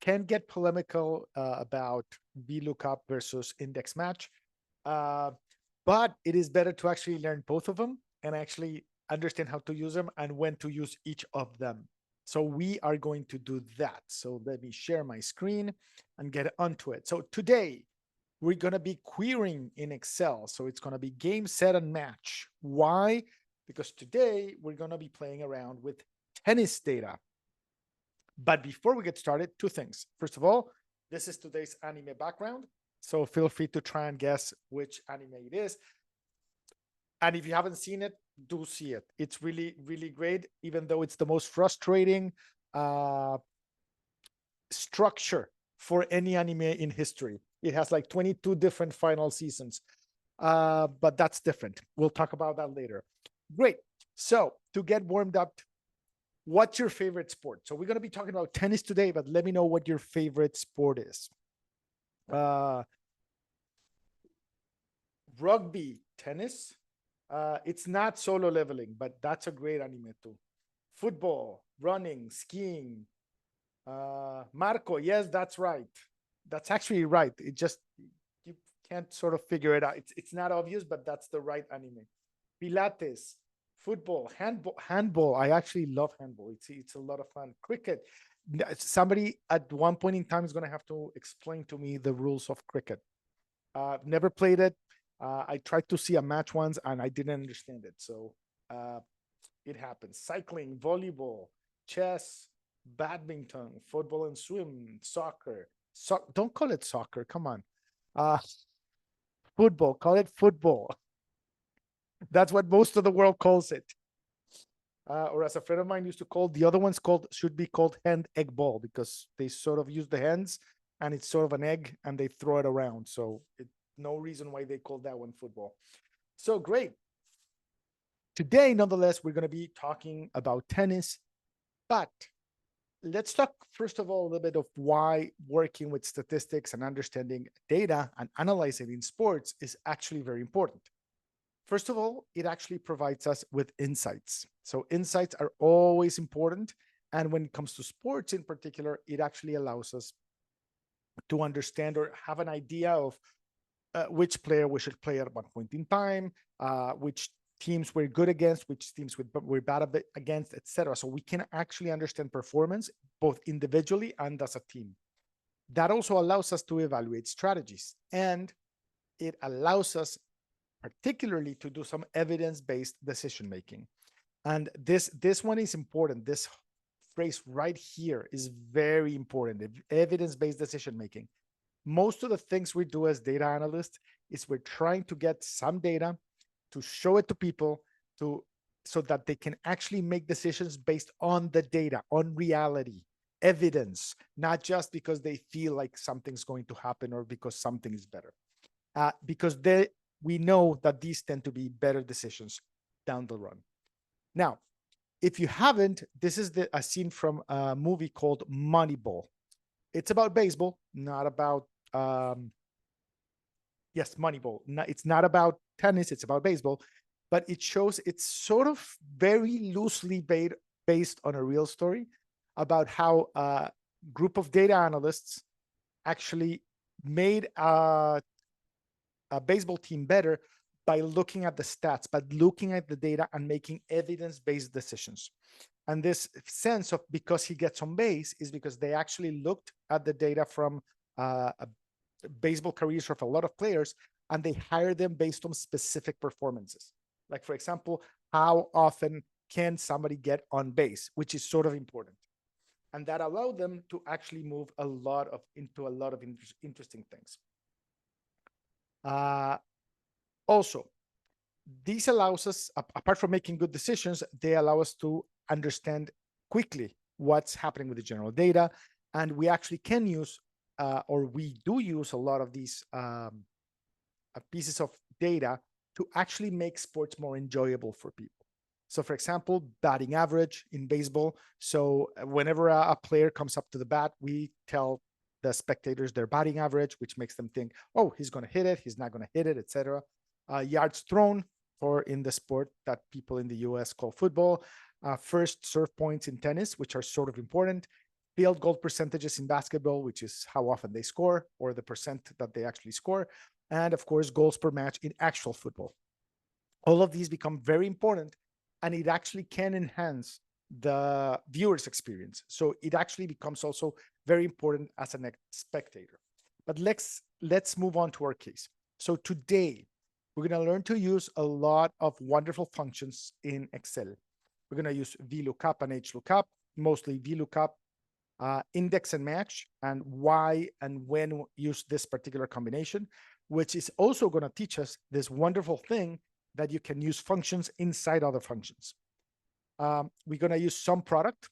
can get polemical about VLOOKUP versus index match, uh, but it is better to actually learn both of them and actually understand how to use them and when to use each of them. So we are going to do that. So let me share my screen and get onto it. So today we're going to be querying in Excel. So it's going to be game, set, and match. Why? Because today we're going to be playing around with tennis data. But before we get started, two things. First of all, this is today's anime background. So feel free to try and guess which anime it is. And if you haven't seen it, do see it. It's really, really great, even though it's the most frustrating uh, structure for any anime in history. It has like 22 different final seasons, but that's different. We'll talk about that later. Great. So to get warmed up, what's your favorite sport? So we're going to be talking about tennis today, but let me know what your favorite sport is. Uh, Rugby, tennis. It's not solo leveling, but that's a great anime too. Football, running, skiing. Marco, yes, that's right. That's actually right. It just you can't sort of figure it out. It's not obvious, but that's the right anime. Pilates, football, handball. I actually love handball. It's a lot of fun. Cricket. Somebody at one point in time is going to have to explain to me the rules of cricket. Never played it. I tried to see a match once and I didn't understand it. So uh, it happens. Cycling, volleyball, chess, badminton, football and swim, soccer. Don't call it soccer. Come on. Uh, Football. Call it football. That's what most of the world calls it. Or as a friend of mine used to call the other ones should be called hand egg ball because they sort of use the hands and it's sort of an egg and they throw it around. So no reason why they call that one football. So great. Today, nonetheless, we're going to be talking about tennis, but let's talk first of all a little bit of why working with statistics and understanding data and analyzing in sports is actually very important. First of all, it actually provides us with insights. So insights are always important. And when it comes to sports in particular, it actually allows us to understand or have an idea of which player we should play at one point in time, which teams we're good against, which teams we're bad against, etc. So we can actually understand performance both individually and as a team. That also allows us to evaluate strategies, and it allows us particularly to do some evidence-based decision making. And this one is important. This phrase right here is very important. Evidence-based decision making. Most of the things we do as data analysts is we're trying to get some data to show it to people so that they can actually make decisions based on the data, on reality, evidence, not just because they feel like something's going to happen or because something is better. Because we know that these tend to be better decisions down the run. Now, if you haven't, this is a scene from a movie called Moneyball. It's about baseball, not about yes, Moneyball. It's not about tennis, it's about baseball, but it shows it's sort of very loosely based on a real story about how a group of data analysts actually made a baseball team better by looking at the stats, by looking at the data and making evidence-based decisions. And this sense of because he gets on base is because they actually looked at the data from baseball careers of a lot of players and they hired them based on specific performances. Like, for example, how often can somebody get on base, which is sort of important. And that allowed them to actually move into a lot of interesting things. Also, this allows us, apart from making good decisions, they allow us to understand quickly what's happening with the general data. And we actually can use, or we do use a lot of these pieces of data to actually make sports more enjoyable for people. So for example, batting average in baseball. So whenever a player comes up to the bat, we tell the spectators their batting average, which makes them think, oh, he's going to hit it, he's not going to hit it, etc. Yards thrown for in the sport that people in the US call football. First serve points in tennis, which are sort of important. field goal percentages in basketball, which is how often they score or the percent that they actually score, and of course, goals per match in actual football. All of these become very important, and it actually can enhance the viewer's experience. So it actually becomes also very important as a spectator. But let's move on to our case. So today, we're going to learn to use a lot of wonderful functions in Excel. We're going to use VLOOKUP and HLOOKUP, mostly VLOOKUP, index and match, and why and when use this particular combination, which is also going to teach us this wonderful thing that you can use functions inside other functions. We're going to use some product,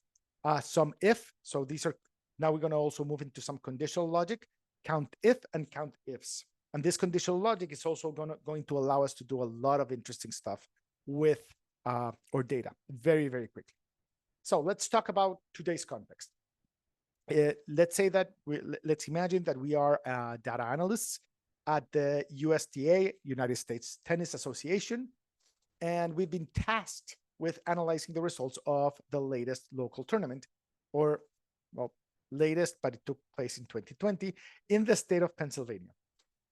some if. So these are, now we're going to also move into some conditional logic, count if and count ifs. And this conditional logic is also going to allow us to do a lot of interesting stuff with our data very, very quickly. So let's talk about today's context. Let's say that let's imagine that we are data analysts at the USTA, United States Tennis Association, and we've been tasked with analyzing the results of the latest local tournament, or, well, latest, but it took place in 2020 in the state of Pennsylvania.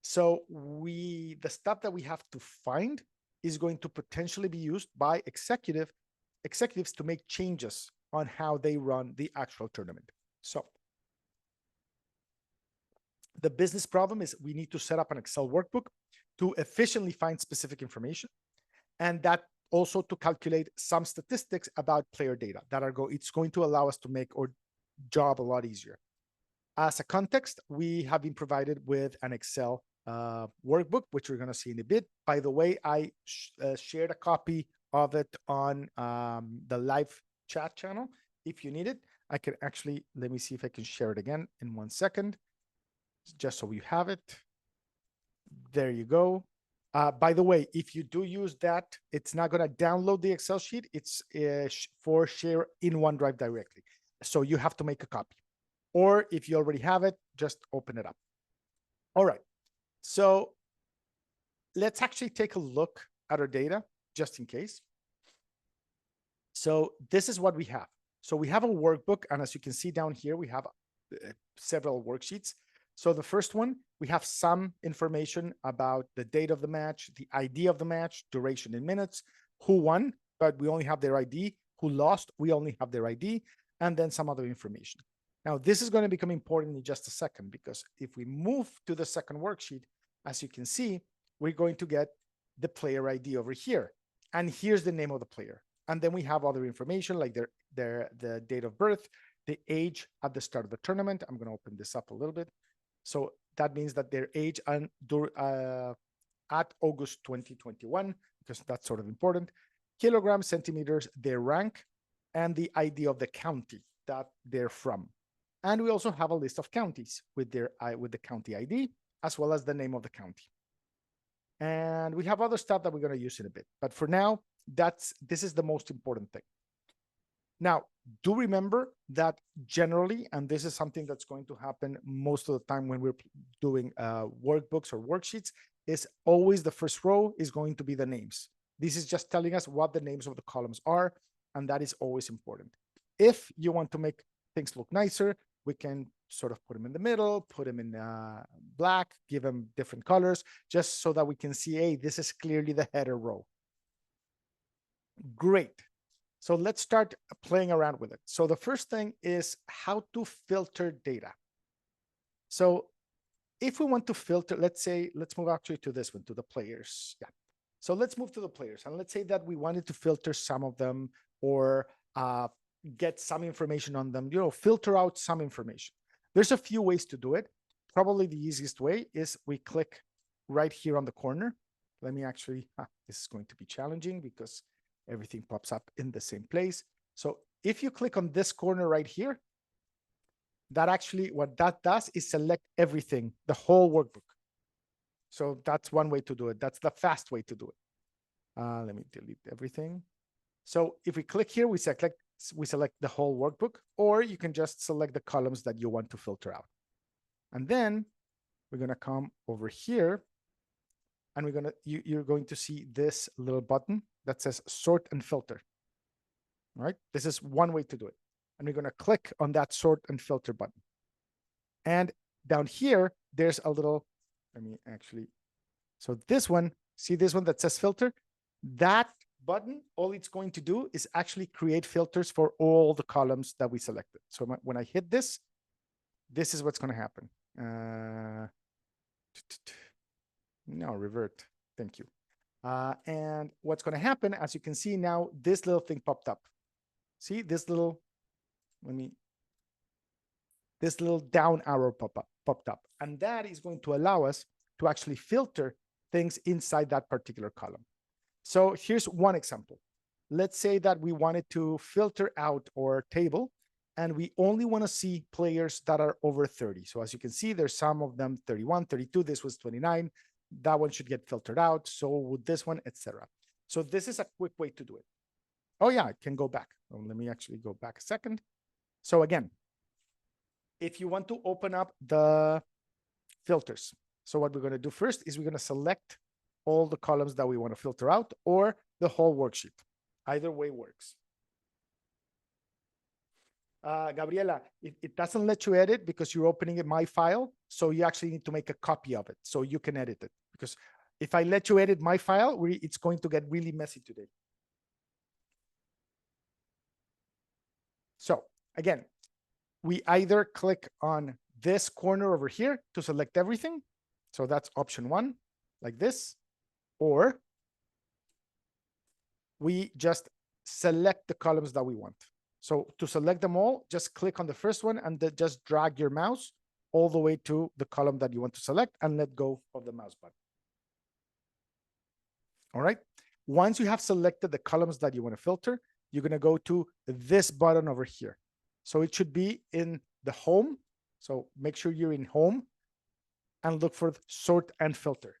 So the stuff that we have to find is going to potentially be used by executives to make changes on how they run the actual tournament. So the business problem is we need to set up an Excel workbook to efficiently find specific information, and that also to calculate some statistics about player data that it's going to allow us to make our job a lot easier. As a context, we have been provided with an Excel workbook, which we're going to see in a bit. By the way, I shared a copy of it on the live chat channel. If you need it, I can actually, let me see if I can share it again in 1 second, just so you have it. There you go. By the way, if you do use that, it's not going to download the Excel sheet. It's for share in OneDrive directly. So you have to make a copy. Or if you already have it, just open it up. All right. So let's actually take a look at our data just in case. So this is what we have. So we have a workbook, and as you can see down here, we have several worksheets. So the first one, we have some information about the date of the match, the ID of the match, duration in minutes, who won, but we only have their ID, who lost, we only have their ID, and then some other information. Now, this is going to become important in just a second, because if we move to the second worksheet, as you can see, we're going to get the player ID over here. And here's the name of the player. And then we have other information like the date of birth, the age at the start of the tournament. I'm going to open this up a little bit. So that means that their age at August 2021, because that's sort of important, kilograms, centimeters, their rank, and the ID of the county that they're from. And we also have a list of counties with the county ID, as well as the name of the county. And we have other stuff that we're going to use in a bit. But for now, this is the most important thing. Now, do remember that generally, and this is something that's going to happen most of the time when we're doing workbooks or worksheets, is always the first row is going to be the names. This is just telling us what the names of the columns are, and that is always important. If you want to make things look nicer, we can sort of put them in the middle, put them in black, give them different colors, just so that we can see, hey, this is clearly the header row. Great. So let's start playing around with it. So the first thing is how to filter data. So if we want to filter, let's move actually to this one, to the players. Yeah. So let's move to the players. And let's say that we wanted to filter some of them, or get some information on them, filter out some information. There's a few ways to do it. Probably the easiest way is we click right here on the corner. Let me actually, this is going to be challenging because everything pops up in the same place. So if you click on this corner right here, that actually, what that does is select everything, the whole workbook. So that's one way to do it. That's the fast way to do it. Let me delete everything. So if we click here, we select the whole workbook, or you can just select the columns that you want to filter out. And then we're going to come over here, and you're going to see this little button that says sort and filter. All right. This is one way to do it. and we're going to click on that sort and filter button. And down here, there's a little, let me actually, so this one, see this one that says filter? That button, all it's going to do is actually create filters for all the columns that we selected. So when I hit this is what's going to happen. No, revert. Thank you. And what's going to happen, as you can see now, this little thing popped up. See this little, this little down arrow popped up. And that is going to allow us to actually filter things inside that particular column. So here's one example. Let's say that we wanted to filter out our table and we only want to see players that are over 30. So as you can see, there's some of them 31, 32, this was 29. That one should get filtered out. So would this one, etc. So this is a quick way to do it. Oh yeah, I can go back. Oh, let me actually go back a second. So again, if you want to open up the filters, so what we're going to do first is we're going to select all the columns that we want to filter out or the whole worksheet. Either way works. Gabriela, it doesn't let you edit because you're opening my file. So you actually need to make a copy of it so you can edit it. Because if I let you edit my file, it's going to get really messy today. So again, we either click on this corner over here to select everything. So that's option one, like this, or we just select the columns that we want. So to select them all, just click on the first one and then just drag your mouse all the way to the column that you want to select and let go of the mouse button. All right. Once you have selected the columns that you want to filter, you're going to go to this button over here. So it should be in the home. So make sure you're in home and look for sort and filter.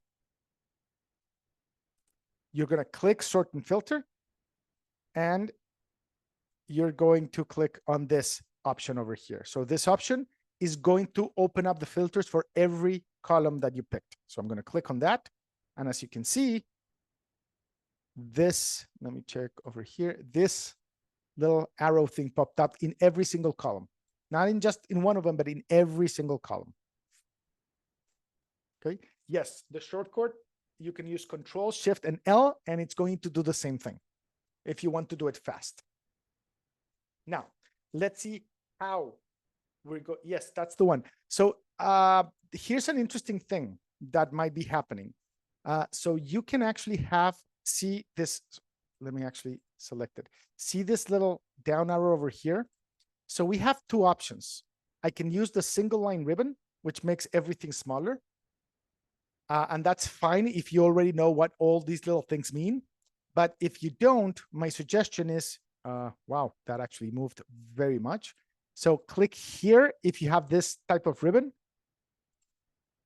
You're going to click sort and filter, and you're going to click on this option over here. So this option is going to open up the filters for every column that you picked. So I'm going to click on that. And as you can see, this, let me check over here, this little arrow thing popped up in every single column. Not in just in one of them, but in every single column. Okay. Yes, the shortcut, you can use Control, Shift, and L, and it's going to do the same thing if you want to do it fast. Now, let's see how we go. Yes, that's the one. So here's an interesting thing that might be happening. So you can actually see this. Let me actually select it. See this little down arrow over here? So we have two options. I can use the single line ribbon, which makes everything smaller. And that's fine if you already know what all these little things mean. But if you don't, my suggestion is, wow, that actually moved very much. So click here if you have this type of ribbon.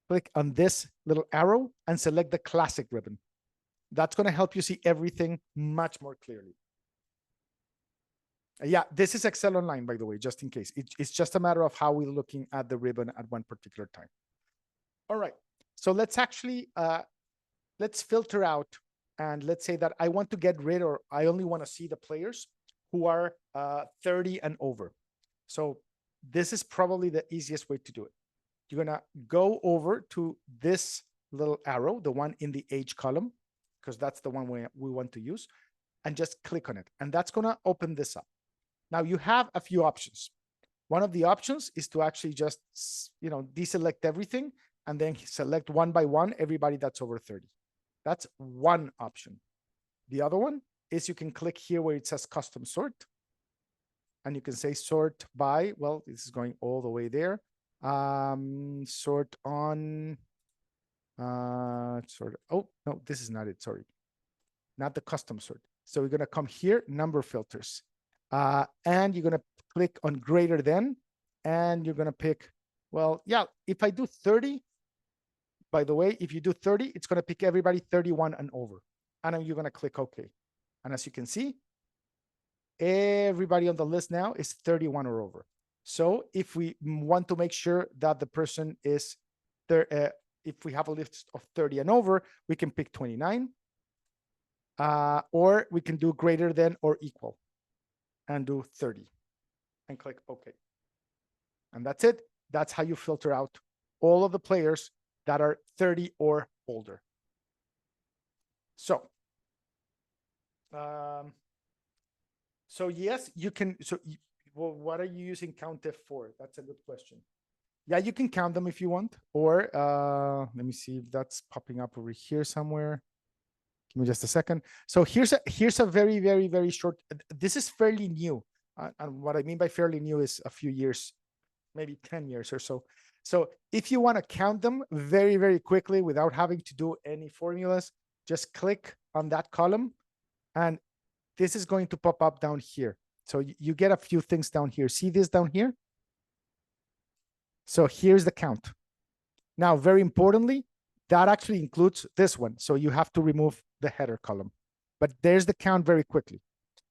Click on this little arrow and select the classic ribbon. That's going to help you see everything much more clearly. Yeah, this is Excel Online, by the way, just in case. It's just a matter of how we're looking at the ribbon at one particular time. All right, so let's actually, let's filter out, and let's say that I want to get rid, or I only want to see the players who are 30 and over. So this is probably the easiest way to do it. You're going to go over to this little arrow, the one in the age column, because that's the one we want to use, and just click on it. And that's going to open this up. Now you have a few options. One of the options is to actually just, deselect everything and then select one by one everybody that's over 30. That's one option. The other one is you can click here where it says custom sort, and you can say sort by, well, this is going all the way there. Sort on, oh, no, this is not it, sorry. Not the custom sort. So we're going to come here, number filters. And you're going to click on greater than, and you're going to pick, well, yeah, if I do 30, by the way, if you do 30, it's going to pick everybody 31 and over. And then you're going to click OK. And as you can see, everybody on the list now is 31 or over. So if we want to make sure that the person is there, if we have a list of 30 and over, we can pick 29. Or we can do greater than or equal and do 30. and click OK. And that's it. That's how you filter out all of the players that are 30 or older. So, yes, you can. Well, what are you using COUNTIF for? That's a good question. Yeah, you can count them if you want, or let me see if that's popping up over here somewhere. Give me just a second. So here's a very, very, very short. This is fairly new, and what I mean by fairly new is a few years, maybe 10 years or so. So if you want to count them very, very quickly without having to do any formulas, just click on that column, and this is going to pop up down here. So you get a few things down here. See this down here? So here's the count. Now, very importantly, that actually includes this one. So you have to remove the header column. But there's the count very quickly.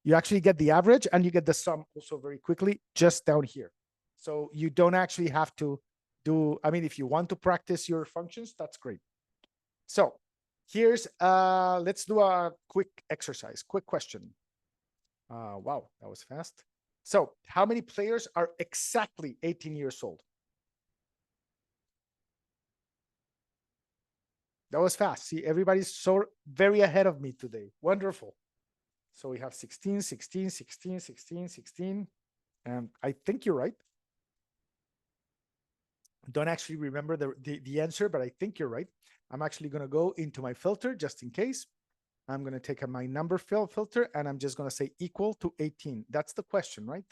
You actually get the average and you get the sum also very quickly just down here. So you don't actually have to do, I mean, if you want to practice your functions, that's great. So here's, let's do a quick exercise, quick question. Wow, that was fast. So how many players are exactly 18 years old? That was fast. See, everybody's so very ahead of me today. Wonderful. So we have 16, 16, 16, 16, 16. And I think you're right. Don't actually remember the answer, but I think you're right. I'm actually going to go into my filter just in case. I'm going to take my number filter and I'm just going to say equal to 18. That's the question, right?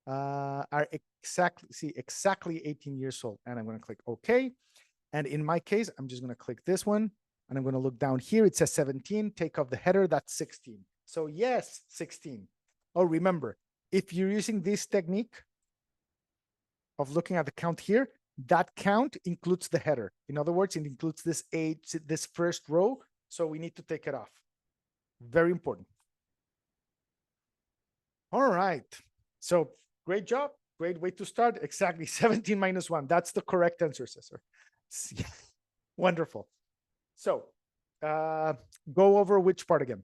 Are exactly 18 years old. And I'm going to click OK. And in my case, I'm just going to click this one and I'm going to look down here. It says 17. Take off the header. That's 16. So yes, 16. Oh, remember, if you're using this technique of looking at the count here, that count includes the header. In other words, it includes this age, this first row. So we need to take it off. Very important. All right. So great job. Great way to start. Exactly. 17 minus 1. That's the correct answer, Cesar. Wonderful. So go over which part again?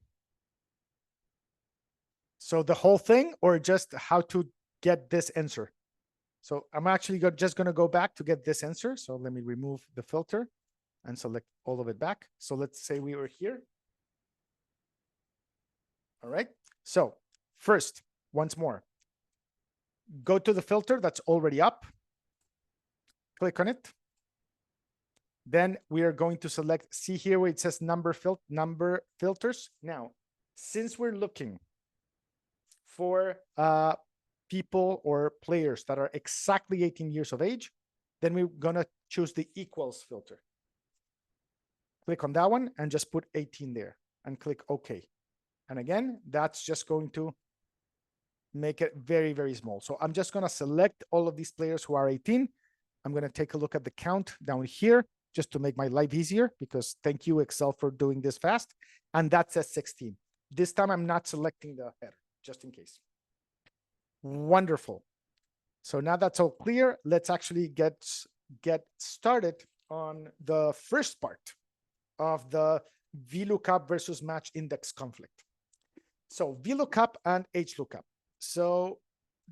So the whole thing or just how to get this answer? So I'm actually just going to go back to get this answer. So let me remove the filter and select all of it back. So let's say we were here. All right. So first, once more, go to the filter that's already up. Click on it. Then we are going to select, see here where it says number filters. Now, since we're looking for people or players that are exactly 18 years of age, then we're going to choose the equals filter. Click on that one and just put 18 there and click OK. And again, that's just going to make it very, very small. So I'm just going to select all of these players who are 18. I'm going to take a look at the count down here just to make my life easier, because thank you, Excel, for doing this fast. And that says 16. This time I'm not selecting the header, just in case. Wonderful. So now that's all clear. Let's actually get started on the first part of the VLOOKUP versus match index conflict. So VLOOKUP and HLOOKUP. So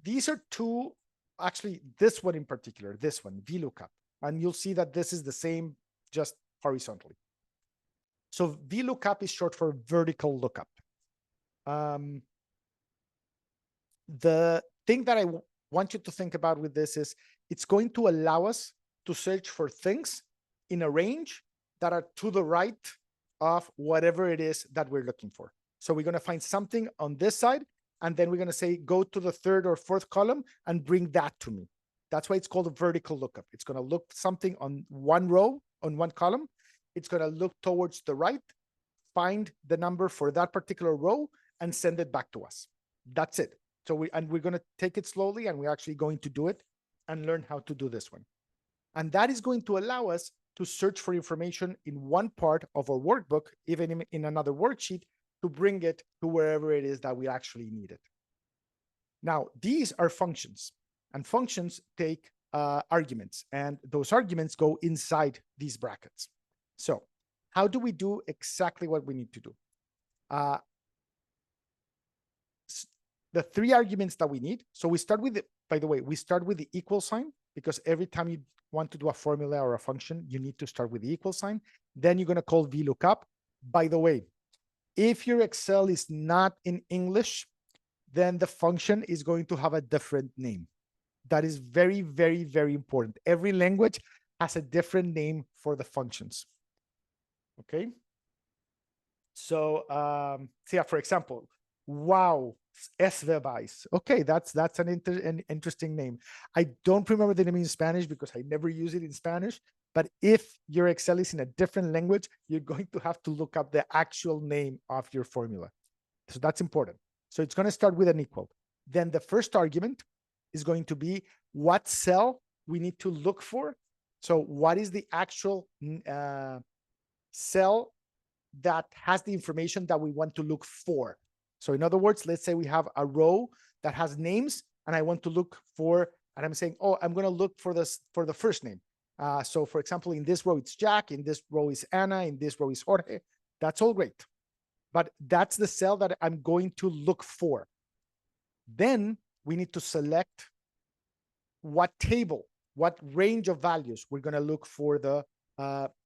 these are two, actually this one in particular, this one, VLOOKUP. And you'll see that this is the same, just horizontally. So VLOOKUP is short for vertical lookup. The thing that I want you to think about with this is it's going to allow us to search for things in a range that are to the right of whatever it is that we're looking for. So we're going to find something on this side, and then we're going to say, go to the third or fourth column and bring that to me. That's why it's called a vertical lookup. It's going to look something on one row, on one column. It's going to look towards the right, find the number for that particular row, and send it back to us. That's it. So we're going to take it slowly, and we're actually going to do it and learn how to do this one. And that is going to allow us to search for information in one part of our workbook, even in another worksheet, to bring it to wherever it is that we actually need it. Now, these are functions, and functions take arguments, and those arguments go inside these brackets. So how do we do exactly what we need to do? The three arguments that we need. So we start with by the way, we start with the equal sign because every time you want to do a formula or a function, you need to start with the equal sign. Then you're going to call VLOOKUP. By the way, if your Excel is not in English, then the function is going to have a different name. That is very, very, very important. Every language has a different name for the functions. Okay. So, yeah, for example, wow, SVBICE. Okay, that's an interesting name. I don't remember the name in Spanish because I never use it in Spanish. But if your Excel is in a different language, you're going to have to look up the actual name of your formula. So that's important. So it's going to start with an equal. Then the first argument is going to be what cell we need to look for. So what is the actual cell that has the information that we want to look for? So in other words, let's say we have a row that has names and I want to look for, and I'm saying, oh, I'm going to look for this for the first name. So for example, in this row, it's Jack, in this row is Anna, in this row is Jorge. That's all great. But that's the cell that I'm going to look for. Then we need to select what table, what range of values we're going to look for the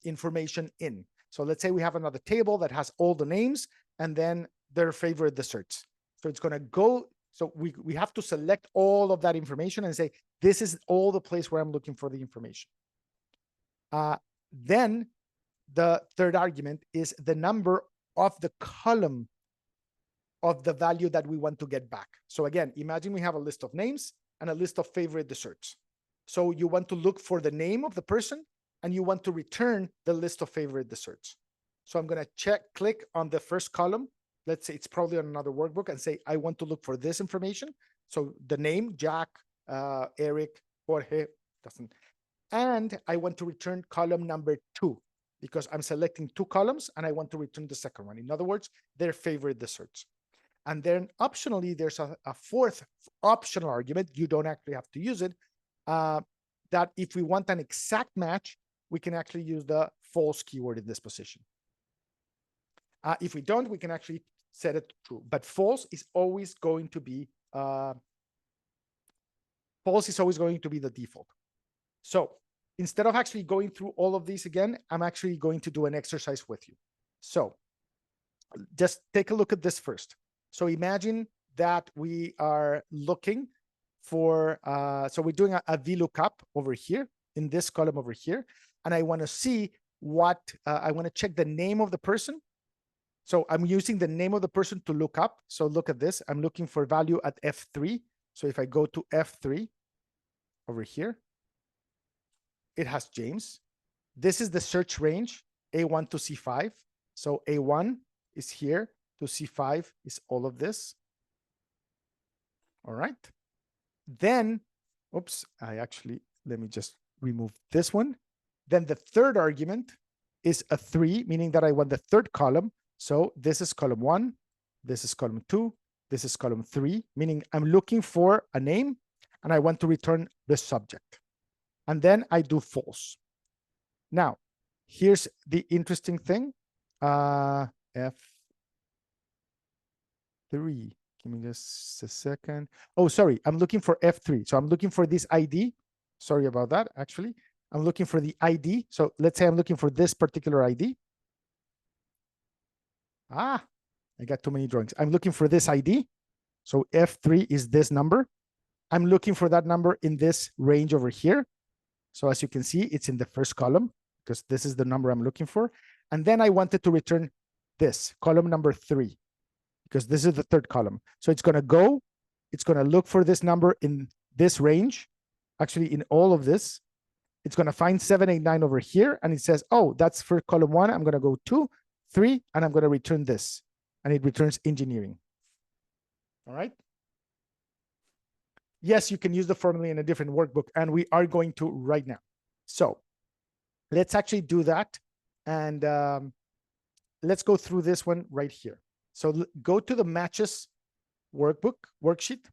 information in. So let's say we have another table that has all the names and then their favorite desserts. So it's going to go, so we have to select all of that information and say, this is all the place where I'm looking for the information. Then the third argument is the number of the column of the value that we want to get back. So again, imagine we have a list of names and a list of favorite desserts. So you want to look for the name of the person and you want to return the list of favorite desserts. So I'm going to click on the first column. Let's say it's probably on another workbook and say, I want to look for this information. So the name, Jack, Eric, Jorge, doesn't. And I want to return column number 2 because I'm selecting 2 columns and I want to return the second one. In other words, their favorite desserts. And then optionally, there's a fourth optional argument. You don't actually have to use it. That if we want an exact match, we can actually use the false keyword in this position. If we don't, we can actually set it to true. But false is always going to be the default. So instead of actually going through all of these again, I'm actually going to do an exercise with you. So just take a look at this first. So imagine that we are looking for, so we're doing a VLOOKUP over here in this column over here. And I want to see what, I want to check the name of the person. So I'm using the name of the person to look up. So look at this. I'm looking for value at F3. So if I go to F3 over here, it has James. This is the search range, A1 to C5. So A1 is here to C5 is all of this. All right. Then, oops, let me just remove this one. Then the third argument is a 3, meaning that I want the third column. So this is column 1, this is column 2, this is column 3, meaning I'm looking for a name and I want to return the subject. And then I do false. Now, here's the interesting thing. F3. Give me just a second. Oh, sorry. I'm looking for F3. So I'm looking for this ID. Sorry about that, actually. I'm looking for the ID. So let's say I'm looking for this particular ID. I got too many drawings. I'm looking for this ID. So F3 is this number. I'm looking for that number in this range over here. So as you can see, it's in the first column because this is the number I'm looking for. And then I wanted to return this, column number 3, because this is the third column. So it's going to go, it's going to look for this number in this range, actually in all of this. It's going to find 789 over here. And it says, oh, that's for column 1. I'm going to go 2, 3, and I'm going to return this. And it returns engineering. All right. Yes, you can use the formula in a different workbook, and we are going to right now. So let's actually do that. And let's go through this one right here. So go to the matches worksheet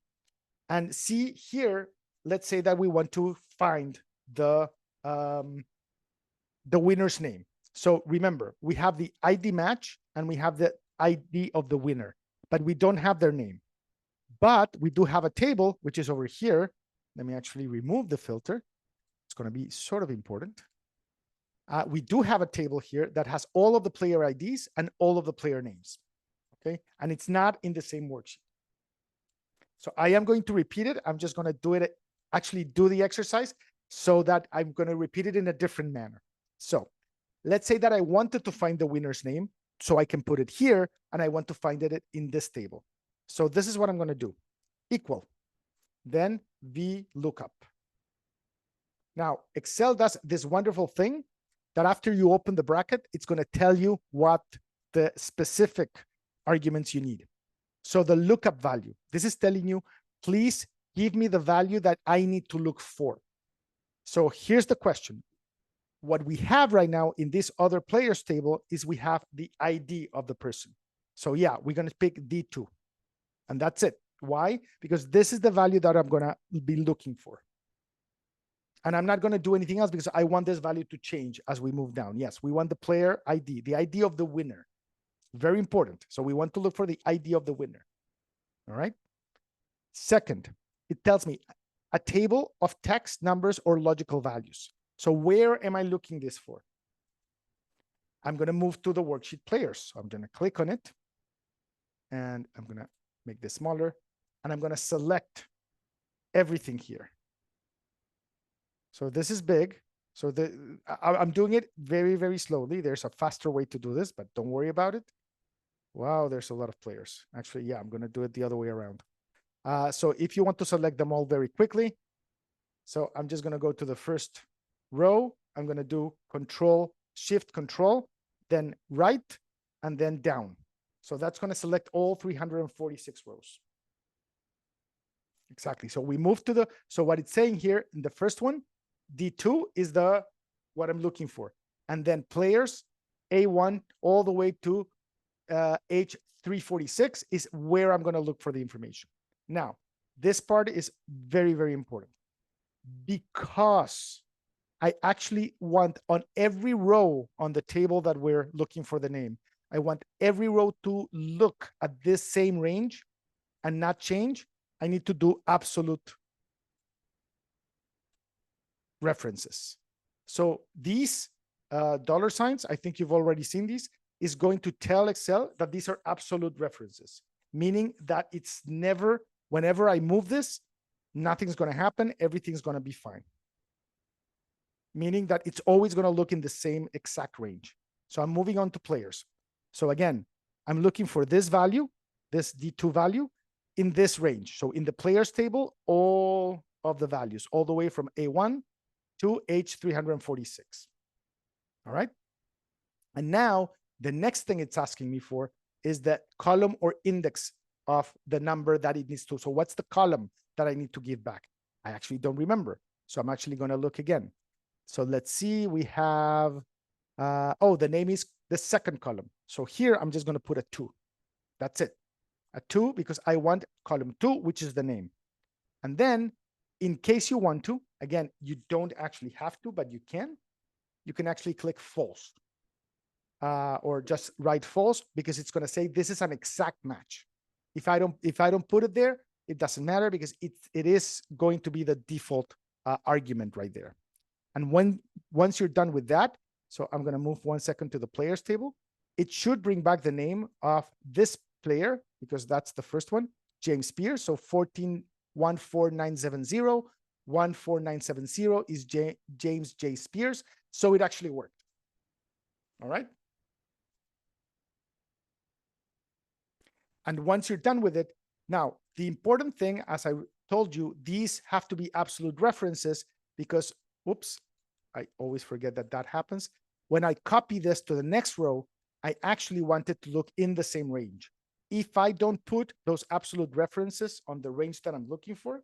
and see here, let's say that we want to find the winner's name. So remember, we have the ID match and we have the ID of the winner, but we don't have their name. But we do have a table, which is over here, Let me actually remove the filter. It's going to be sort of important. We do have a table here that has all of the player IDs and all of the player names. Okay, and it's not in the same worksheet. So I am going to repeat it. I'm just going to do it, actually do the exercise so that I'm going to repeat it in a different manner. So let's say that I wanted to find the winner's name, so I can put it here, and I want to find it in this table. So this is what I'm going to do. Equal, then VLOOKUP. Now, Excel does this wonderful thing that after you open the bracket, it's going to tell you what the specific arguments you need. So the lookup value, this is telling you, please give me the value that I need to look for. So here's the question. What we have right now in this other players table is we have the ID of the person. So yeah, we're going to pick D2. And that's it. Why? Because this is the value that I'm going to be looking for. And I'm not going to do anything else because I want this value to change as we move down. Yes, we want the player ID, the ID of the winner. Very important. So we want to look for the ID of the winner. All right. Second, it tells me a table of text, numbers, or logical values. So where am I looking this for? I'm going to move to the worksheet players. So I'm going to click on it. And I'm going to make this smaller. And I'm going to select everything here. So this is big. So I'm doing it very, very slowly. There's a faster way to do this, but don't worry about it. Wow, there's a lot of players. Actually, yeah, I'm going to do it the other way around. So if you want to select them all very quickly, so I'm just going to go to the first row. I'm going to do Shift Control, then right, and then down. So that's going to select all 346 rows. Exactly. So we move to so what it's saying here in the first one, D2 is what I'm looking for. And then players, A1 all the way to H346 is where I'm going to look for the information. Now, this part is very, very important because I actually want on every row on the table that we're looking for the name, I want every row to look at this same range and not change. I need to do absolute references. So these dollar signs, I think you've already seen these, is going to tell Excel that these are absolute references, meaning that it's never, whenever I move this, nothing's going to happen. Everything's going to be fine. Meaning that it's always going to look in the same exact range. So I'm moving on to players. So again, I'm looking for this value, this D2 value in this range. So in the players table, all of the values, all the way from A1 to H346. All right. And now the next thing it's asking me for is the column or index of the number that it needs to. So what's the column that I need to give back? I actually don't remember. So I'm actually going to look again. So let's see, we have, the name is the second column. So here I'm just going to put a 2. That's it. A 2 because I want column 2, which is the name. And then in case you want to, again, you don't actually have to, but you can actually click false. Or just write false because it's going to say this is an exact match. If I don't put it there, it doesn't matter because it is going to be the default argument right there. And once you're done with that, so I'm going to move 1 second to the players table. It should bring back the name of this player because that's the first one, James Spears. So 1414970, 14970 is James J. Spears. So it actually worked. All right. And once you're done with it, now the important thing, as I told you, these have to be absolute references because, oops, I always forget that happens. When I copy this to the next row, I actually want it to look in the same range. If I don't put those absolute references on the range that I'm looking for,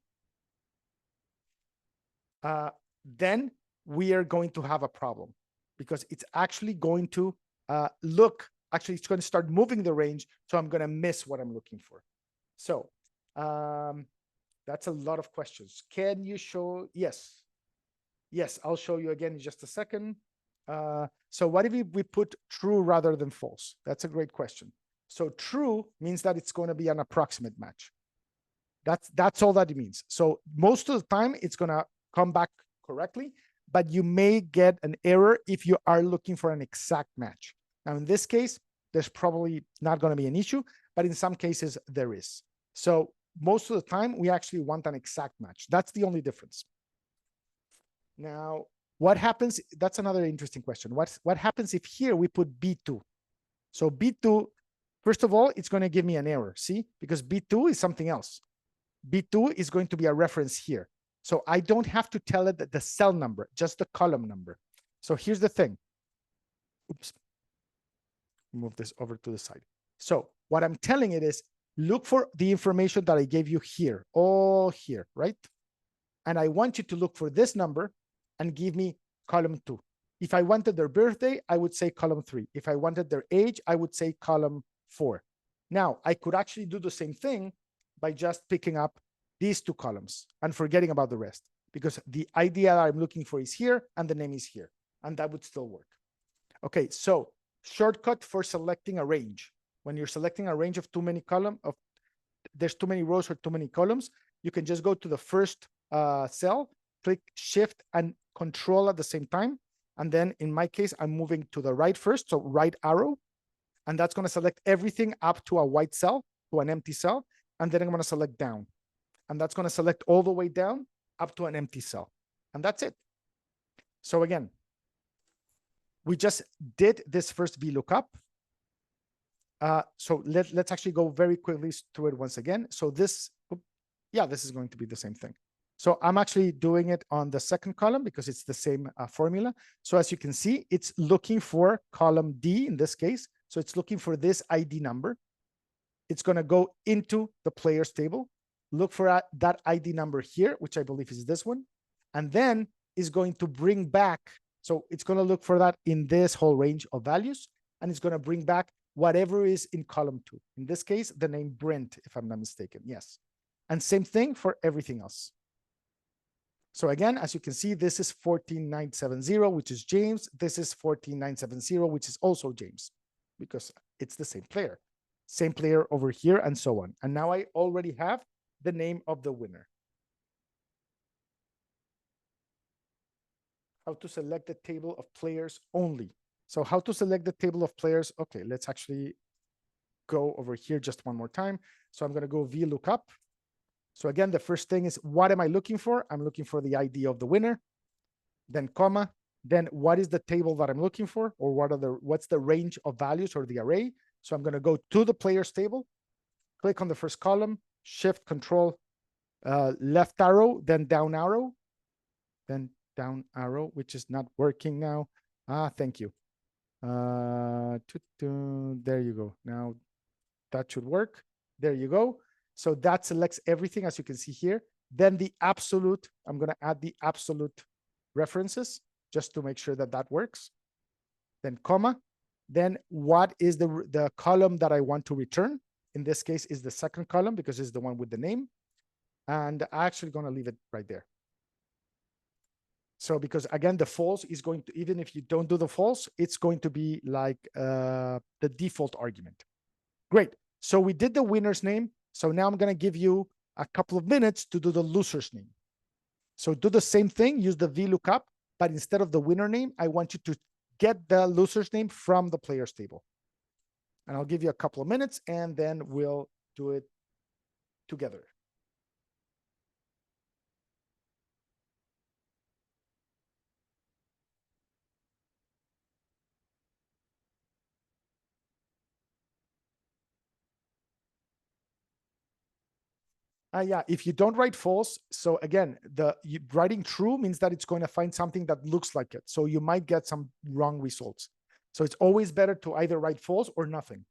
then we are going to have a problem because it's actually going to it's going to start moving the range. So I'm going to miss what I'm looking for. So that's a lot of questions. Can you show? Yes. Yes, I'll show you again in just a second. So what if we put true rather than false? That's a great question. So true means that it's going to be an approximate match. That's all that it means. So most of the time it's going to come back correctly, but you may get an error if you are looking for an exact match. Now, in this case, there's probably not going to be an issue, but in some cases there is. So most of the time we actually want an exact match. That's the only difference. Now, what happens? That's another interesting question. What happens if here we put B2? So B2, first of all, it's going to give me an error, see? Because B2 is something else. B2 is going to be a reference here. So I don't have to tell it that the cell number, just the column number. So here's the thing. Oops. Move this over to the side. So what I'm telling it is, look for the information that I gave you here, all here, right? And I want you to look for this number and give me column 2. If I wanted their birthday, I would say column 3. If I wanted their age, I would say column 4. Now, I could actually do the same thing by just picking up these 2 columns and forgetting about the rest, because the idea that I'm looking for is here and the name is here, and that would still work. Okay, so shortcut for selecting a range. When you're selecting a range of too many there's too many rows or too many columns, you can just go to the first cell, click Shift and Control at the same time. And then in my case, I'm moving to the right first, so right arrow. And that's going to select everything up to a white cell, to an empty cell. And then I'm going to select down. And that's going to select all the way down up to an empty cell. And that's it. So again, we just did this first VLOOKUP. So let's actually go very quickly through it once again. So this, this is going to be the same thing. So I'm actually doing it on the second column because it's the same formula. So as you can see, it's looking for column D in this case. So it's looking for this ID number. It's going to go into the players table, look for that ID number here, which I believe is this one, and then is going to bring back. So it's going to look for that in this whole range of values, and it's going to bring back whatever is in column 2. In this case, the name Brent, if I'm not mistaken. Yes. And same thing for everything else. So again, as you can see, this is 14970, which is James. This is 14970, which is also James, because it's the same player. Same player over here, and so on. And now I already have the name of the winner. How to select the table of players only. So how to select the table of players? Okay, let's actually go over here just one more time. So I'm going to go VLOOKUP. So again, the first thing is, what am I looking for? I'm looking for the ID of the winner, then comma, then what is the table that I'm looking for, or what's the range of values or the array? So I'm going to go to the players table, click on the first column, Shift, Control, left arrow, then down arrow, which is not working now. Thank you. There you go. Now that should work. There you go. So that selects everything, as you can see here. Then the absolute, I'm going to add the absolute references just to make sure that that works. Then comma. Then what is the column that I want to return? In this case is the second column because it's the one with the name. And I'm actually going to leave it right there. So because again, the false is going to, even if you don't do the false, it's going to be like the default argument. Great. So we did the winner's name. So now I'm going to give you a couple of minutes to do the loser's name. So do the same thing, use the VLOOKUP, but instead of the winner name, I want you to get the loser's name from the players table. And I'll give you a couple of minutes and then we'll do it together. Yeah, if you don't write false, so again, writing true means that it's going to find something that looks like it. So you might get some wrong results. So it's always better to either write false or nothing.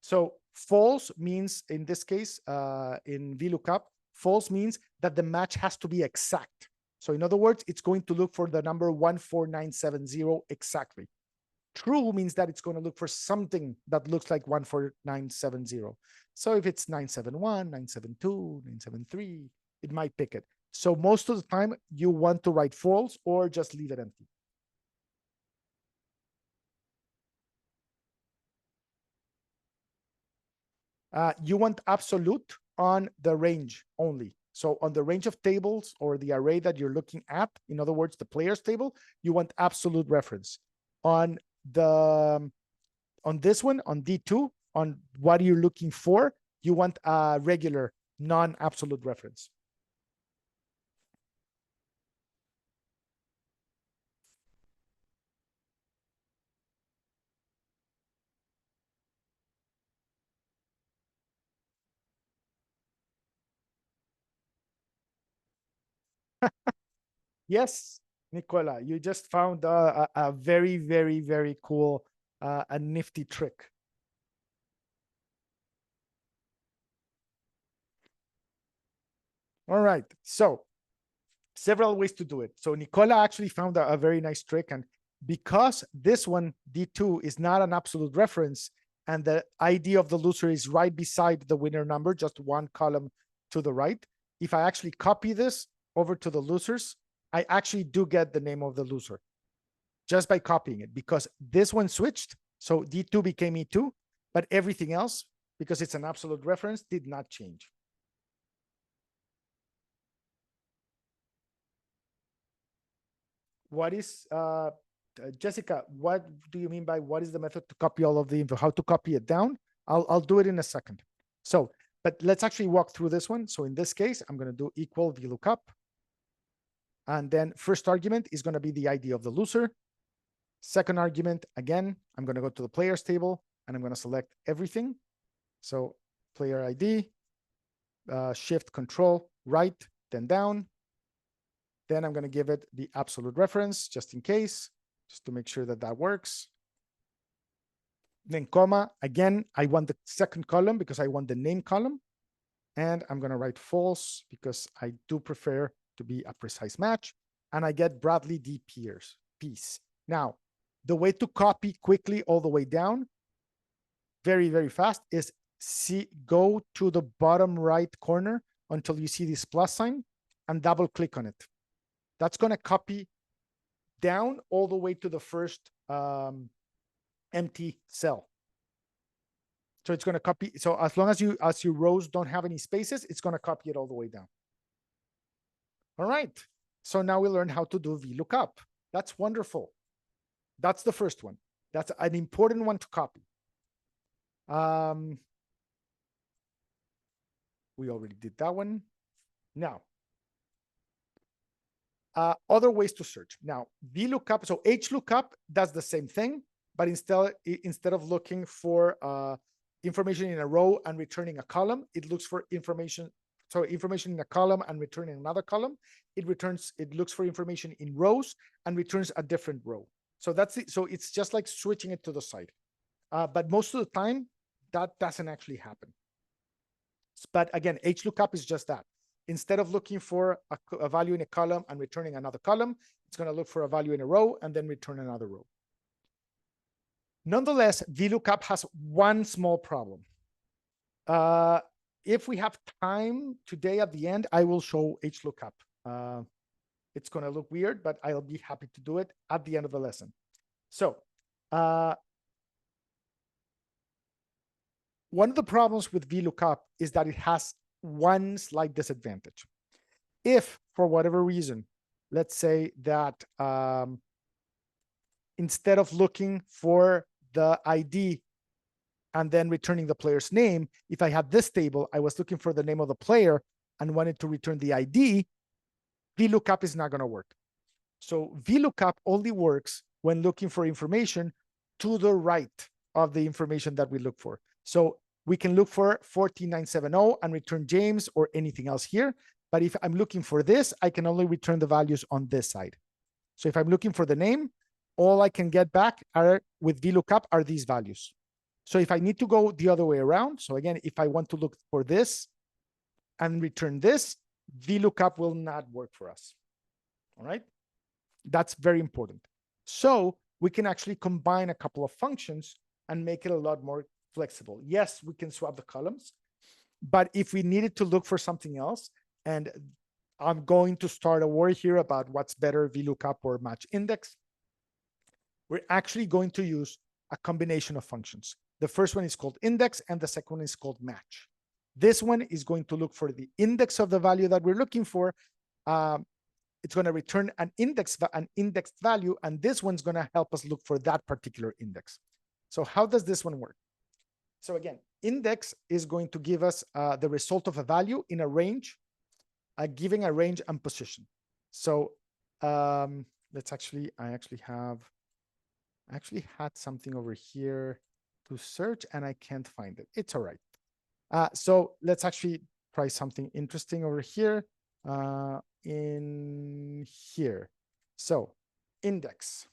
So false means, in this case, in VLOOKUP, false means that the match has to be exact. So in other words, it's going to look for the number 14970 exactly. True means that it's going to look for something that looks like 14970. So if it's 971, 972, 973, it might pick it. So most of the time you want to write false or just leave it empty. You want absolute. on the range only. So on the range of tables or the array that you're looking at, in other words, the players table, you want absolute reference. On this one, on D2, on what you're looking for, you want a regular non-absolute reference. Yes, Nicola, you just found a very, very, very cool, a nifty trick. All right, so several ways to do it. So Nicola actually found a very nice trick, and because this one, D2, is not an absolute reference, and the ID of the loser is right beside the winner number, just one column to the right, if I actually copy this over to the losers, I actually do get the name of the loser just by copying it, because this one switched. So D2 became E2, but everything else, because it's an absolute reference, did not change. What is, Jessica, what do you mean by what is the method to copy all of the info? How to copy it down? I'll do it in a second. So, but let's actually walk through this one. So in this case, I'm going to do equal VLOOKUP. And then first argument is going to be the ID of the loser. Second argument, again, I'm going to go to the players table and I'm going to select everything. So player ID, shift control, right, then down. Then I'm going to give it the absolute reference just in case, just to make sure that that works. Then comma, again, I want the second column because I want the name column. And I'm going to write false because I do prefer to be a precise match. And I get Bradley D. Peace. Now, the way to copy quickly all the way down, very, very fast, is go to the bottom right corner until you see this plus sign and double click on it. That's going to copy down all the way to the first empty cell. So it's going to copy. So as long as your rows don't have any spaces, it's going to copy it all the way down. All right. So now we learned how to do VLOOKUP. That's wonderful. That's the first one. That's an important one to copy. We already did that one. Now, other ways to search. Now, VLOOKUP, so HLOOKUP does the same thing, but instead of looking for information in a row and returning a column, it looks for information. So information in a column and returning another column. It looks for information in rows and returns a different row. So that's it. So it's just like switching it to the side. But most of the time, that doesn't actually happen. But again, HLOOKUP is just that. Instead of looking for a value in a column and returning another column, it's going to look for a value in a row and then return another row. Nonetheless, VLOOKUP has one small problem. If we have time today at the end, I will show HLOOKUP. It's going to look weird, but I'll be happy to do it at the end of the lesson. So one of the problems with VLOOKUP is that it has one slight disadvantage. If for whatever reason, let's say that instead of looking for the ID and then returning the player's name, if I had this table, I was looking for the name of the player and wanted to return the ID, VLOOKUP is not going to work. So VLOOKUP only works when looking for information to the right of the information that we look for. So we can look for 14970 and return James or anything else here. But if I'm looking for this, I can only return the values on this side. So if I'm looking for the name, all I can get back with VLOOKUP are these values. So if I need to go the other way around, so again, if I want to look for this and return this, VLOOKUP will not work for us. All right? That's very important. So we can actually combine a couple of functions and make it a lot more flexible. Yes, we can swap the columns, but if we needed to look for something else, and I'm going to start a war here about what's better, VLOOKUP or match index, we're actually going to use a combination of functions. The first one is called index and the second one is called match. This one is going to look for the index of the value that we're looking for. It's going to return an indexed value, and this one's going to help us look for that particular index. So how does this one work? So again, index is going to give us the result of a value in a range, giving a range and position. So let's actually, I actually had something over here to search and I can't find it. It's all right. So let's actually try something interesting over here. In here. So index.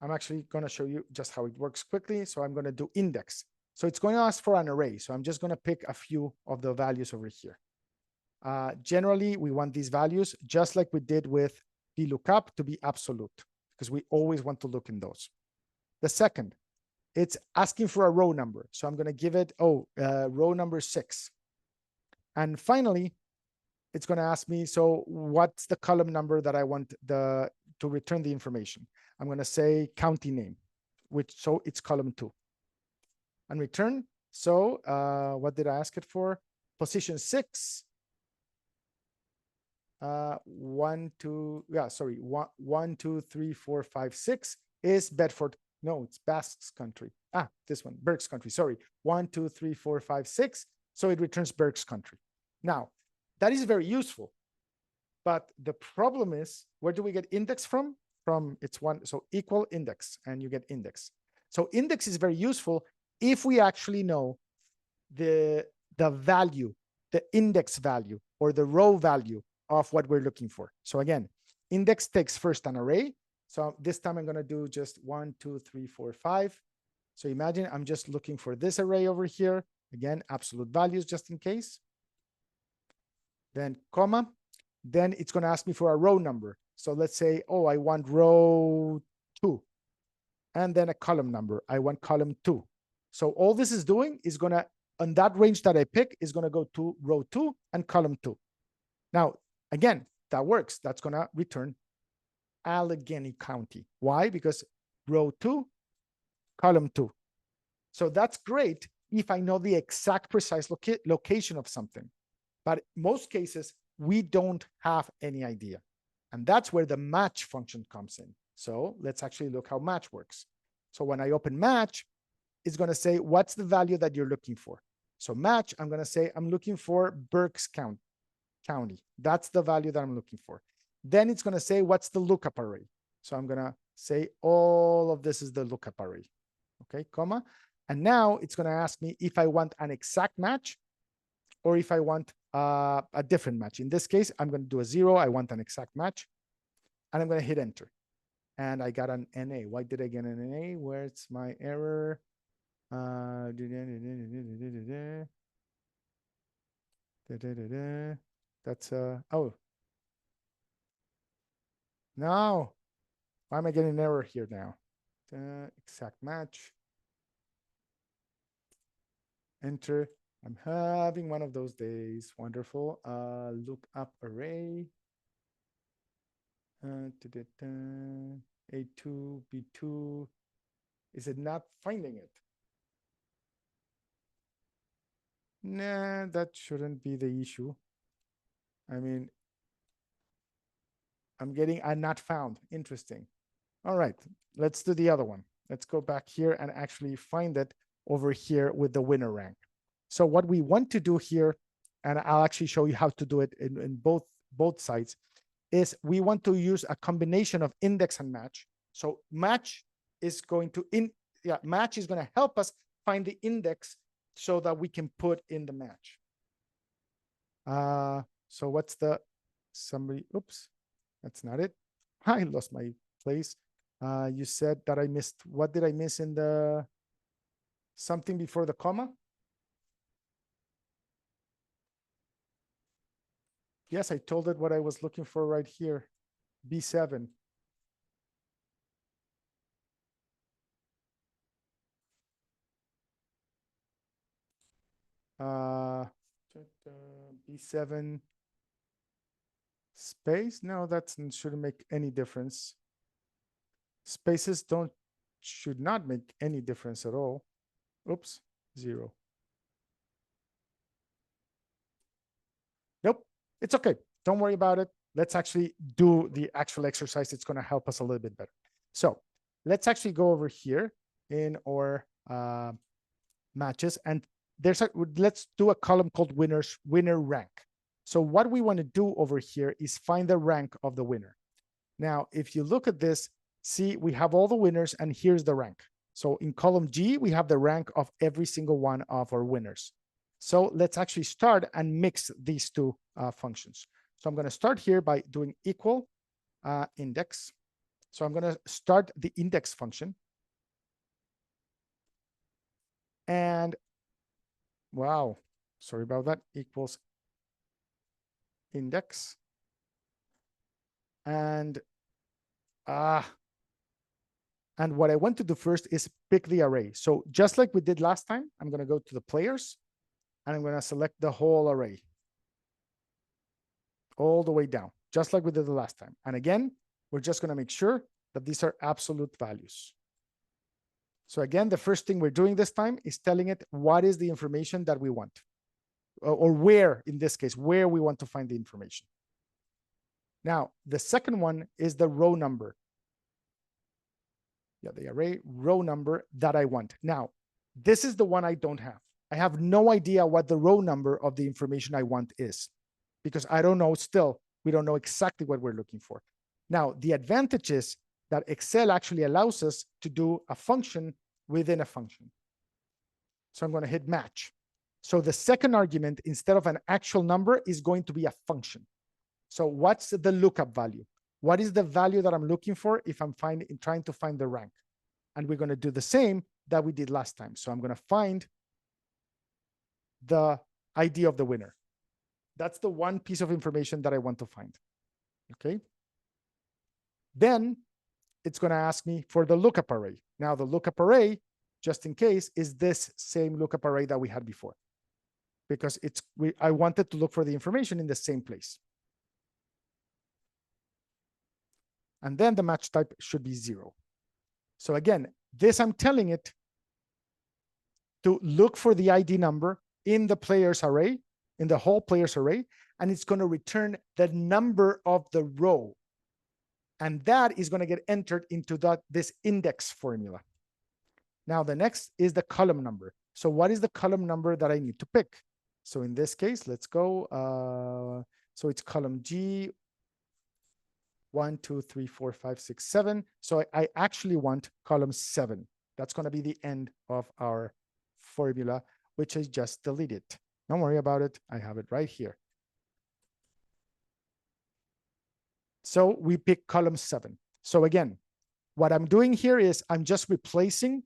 I'm actually going to show you just how it works quickly. So I'm going to do index. So it's going to ask for an array. So I'm just going to pick a few of the values over here. Generally, we want these values, just like we did with VLOOKUP, to be absolute, because we always want to look in those. The second, it's asking for a row number. So I'm going to give it, row number 6. And finally, it's going to ask me, so what's the column number that I want to return the information? I'm going to say county name, so it's column 2. And return, so what did I ask it for? Position 6. 1, 2, 3, 4, 5, 6 is Bedford. No, it's Basque Country. This one, Berks Country, sorry. 1, 2, 3, 4, 5, 6. So it returns Berks Country. Now, that is very useful. But the problem is, where do we get index from? From it's one, so equal index, and you get index. So index is very useful if we actually know the value, the index value, or the row value of what we're looking for. So again, index takes first an array. So this time I'm going to do just 1, 2, 3, 4, 5. So imagine I'm just looking for this array over here. Again, absolute values just in case. Then comma. Then it's going to ask me for a row number. So let's say, I want row 2. And then a column number. I want column 2. So all this is doing is going to, on that range that I pick, is going to go to row 2 and column 2. Now, again, that works. That's going to return Allegheny County. Why? Because row 2, column 2. So that's great if I know the exact precise location of something. But in most cases, we don't have any idea. And that's where the match function comes in. So let's actually look how match works. So when I open match, it's going to say, what's the value that you're looking for? So match, I'm going to say, I'm looking for Berks County. That's the value that I'm looking for. Then it's going to say, what's the lookup array? So I'm going to say, all of this is the lookup array. Okay, comma. And now it's going to ask me if I want an exact match or if I want a different match. In this case, I'm going to do a 0. I want an exact match. And I'm going to hit enter. And I got an NA. Why did I get an NA? Where's my error? That's no. Why am I getting an error here now? Exact match. Enter. I'm having one of those days. Wonderful. Look up array. A2, B2. Is it not finding it? Nah, that shouldn't be the issue. I mean, I'm getting a not found. Interesting. All right, let's do the other one. Let's go back here and actually find it over here with the winner rank. So what we want to do here, and I'll actually show you how to do it in both sides, is we want to use a combination of index and match. So match is going to match is going to help us find the index so that we can put in the match. So what's the oops, that's not it. I lost my place. You said that I missed, what did I miss in the something before the comma? Yes, I told it what I was looking for right here. B7. B7 space. No, that shouldn't make any difference. Spaces should not make any difference at all. Oops, 0. It's okay. Don't worry about it. Let's actually do the actual exercise. It's going to help us a little bit better. So let's actually go over here in our matches, and let's do a column called winner rank. So what we want to do over here is find the rank of the winner. Now, if you look at this, see, we have all the winners, and here's the rank. So in column G, we have the rank of every single one of our winners. So let's actually start and mix these two functions. So I'm going to start here by doing equal index. So I'm going to start the index function. And wow, sorry about that, equals index. And what I want to do first is pick the array. So just like we did last time, I'm going to go to the players, and I'm going to select the whole array all the way down, just like we did the last time. And again, we're just going to make sure that these are absolute values. So again, the first thing we're doing this time is telling it what is the information that we want, or where, in this case, where we want to find the information. Now, the second one is the row number. Yeah, the array row number that I want. Now, this is the one I don't have. I have no idea what the row number of the information I want is, because I don't know still. We don't know exactly what we're looking for. Now, the advantage is that Excel actually allows us to do a function within a function. So I'm going to hit match. So the second argument, instead of an actual number, is going to be a function. So what's the lookup value? What is the value that I'm looking for if I'm trying to find the rank? And we're going to do the same that we did last time. So I'm going to find the ID of the winner. That's the one piece of information that I want to find. Okay. Then it's going to ask me for the lookup array. Now the lookup array, just in case, is this same lookup array that we had before, because I wanted to look for the information in the same place. And then the match type should be 0. So again, this I'm telling it to look for the ID number in the players array, in the whole players array, and it's going to return the number of the row. And that is going to get entered into this index formula. Now, the next is the column number. So what is the column number that I need to pick? So in this case, let's go. So it's column G, 1, 2, 3, 4, 5, 6, 7. So I actually want column 7. That's going to be the end of our formula, which I just deleted. Don't worry about it. I have it right here. So we pick column 7. So again, what I'm doing here is I'm just replacing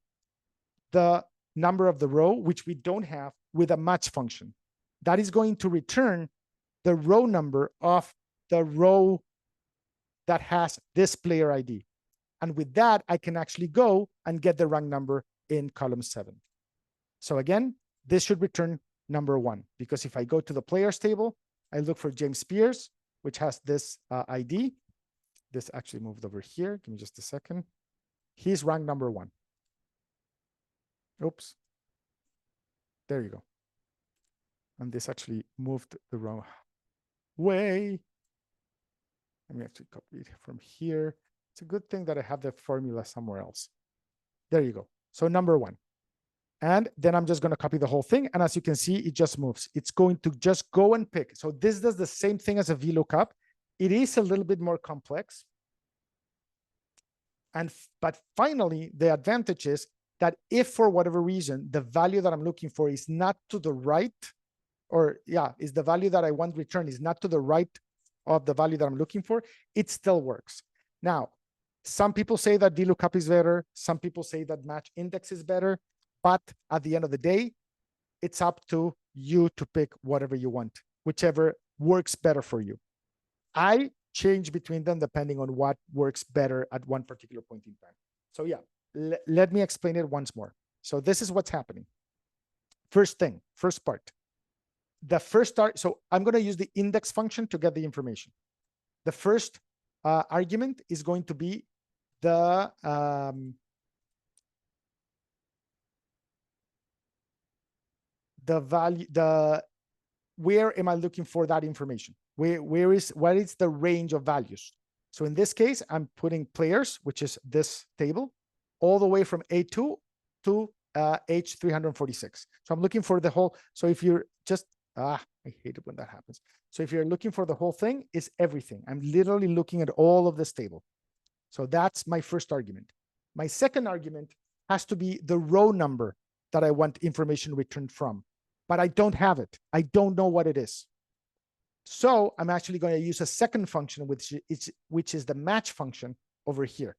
the number of the row, which we don't have, with a match function. That is going to return the row number of the row that has this player ID. And with that, I can actually go and get the rank number in column 7. So again, this should return number 1, because if I go to the players table, I look for James Pierce, which has this ID. This actually moved over here. Give me just a second. He's rank number 1. Oops. There you go. And this actually moved the wrong way. Let me actually copy it from here. It's a good thing that I have the formula somewhere else. There you go. So number 1. And then I'm just going to copy the whole thing. And as you can see, it just moves. It's going to just go and pick. So this does the same thing as a VLOOKUP. It is a little bit more complex. But finally, the advantage is that if for whatever reason, the value that I'm looking for is not to the right, is the value that I want returned is not to the right of the value that I'm looking for, it still works. Now, some people say that VLOOKUP is better. Some people say that match index is better. But at the end of the day, it's up to you to pick whatever you want, whichever works better for you. I change between them depending on what works better at one particular point in time. So yeah, let me explain it once more. So this is what's happening. First thing, first part. The first start, so I'm going to use the index function to get the information. The first argument is going to be the value, where am I looking for that information? what is the range of values? So in this case, I'm putting players, which is this table, all the way from A2 to H346. So I'm looking for the whole. So if you're just, I hate it when that happens. So if you're looking for the whole thing, is everything. I'm literally looking at all of this table. So that's my first argument. My second argument has to be the row number that I want information returned from, but I don't have it. I don't know what it is. So I'm actually going to use a second function, which is the match function over here.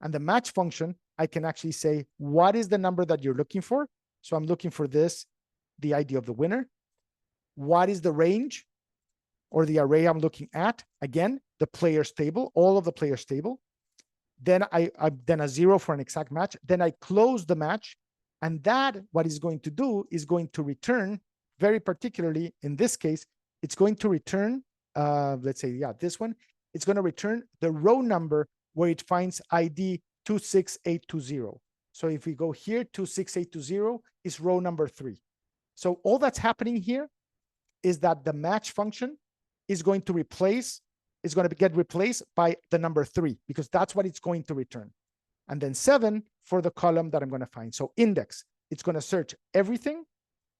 And the match function, I can actually say, what is the number that you're looking for? So I'm looking for this, the ID of the winner. What is the range or the array I'm looking at? Again, the players table, all of the players table. Then then a 0 for an exact match. Then I close the match. And that, what it's going to do is going to return, very particularly in this case, it's going to return, let's say, yeah, this one. It's going to return the row number where it finds ID 26820. So if we go here, 26820 is row number 3. So all that's happening here is that the match function is going to get replaced by the number 3, because that's what it's going to return. And then 7 for the column that I'm going to find. So index, it's going to search everything.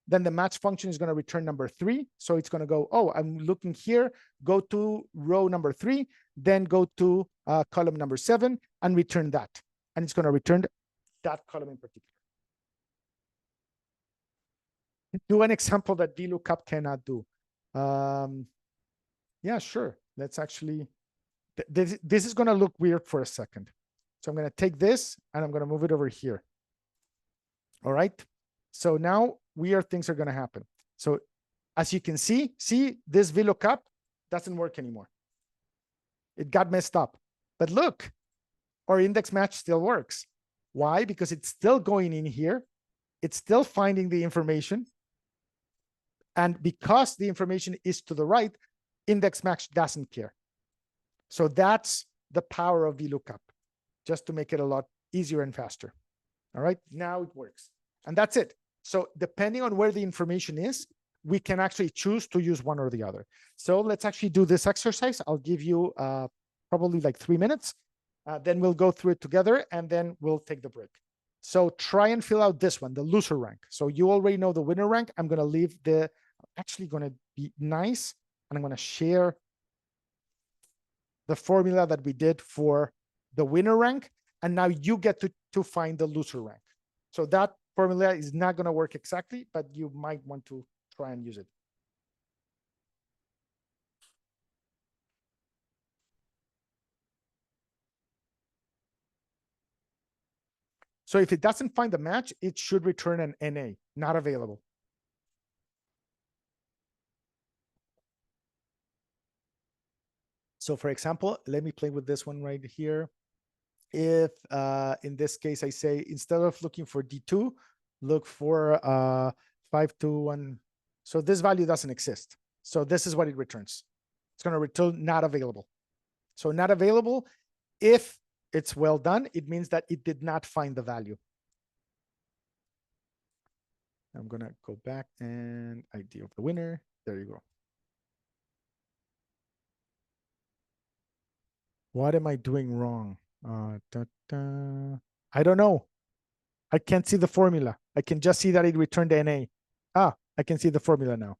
Then the match function is going to return number 3. So it's going to go, oh, I'm looking here, go to row number 3, then go to column number 7 and return that. And it's going to return that column in particular. Do an example that VLOOKUP cannot do. Yeah, sure. Let's actually, this is going to look weird for a second. So I'm going to take this and I'm going to move it over here. All right. So now weird things are going to happen. So as you can see this VLOOKUP doesn't work anymore. It got messed up. But look, our index match still works. Why? Because it's still going in here. It's still finding the information. And because the information is to the right, index match doesn't care. So that's the power of VLOOKUP, just to make it a lot easier and faster. All right, now it works. And that's it. So depending on where the information is, we can actually choose to use one or the other. So let's actually do this exercise. I'll give you probably like 3 minutes. Then we'll go through it together and then we'll take the break. So try and fill out this one, the loser rank. So you already know the winner rank. I'm going to leave actually going to be nice. And I'm going to share the formula that we did for the winner rank. And now you get to find the loser rank. So that formula is not going to work exactly, but you might want to try and use it. So if it doesn't find the match, it should return an NA, not available. So for example, let me play with this one right here. If in this case, I say, instead of looking for D2, look for 521. So this value doesn't exist. So this is what it returns. It's going to return not available. So not available. If it's well done, it means that it did not find the value. I'm going to go back and ID of the winner. There you go. What am I doing wrong? I don't know. I can't see the formula. I can just see that it returned NA. I can see the formula now.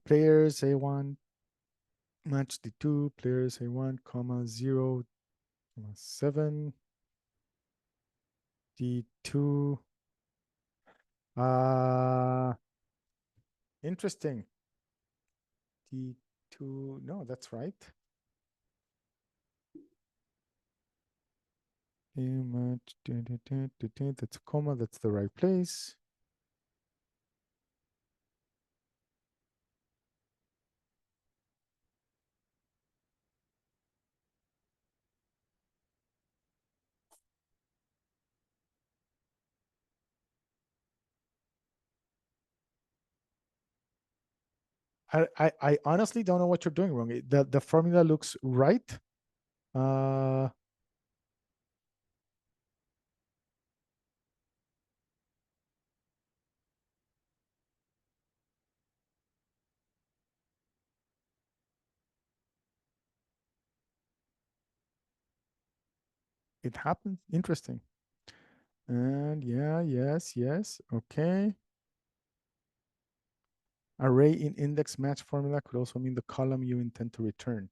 Players A1 match D2, players A1, comma 0, 7, D2. Interesting. D2, no, that's right. Match, that's a comma, that's the right place. I honestly don't know what you're doing wrong. The formula looks right. It happens. Interesting. And yeah, yes. Okay. Array in index match formula could also mean the column you intend to return.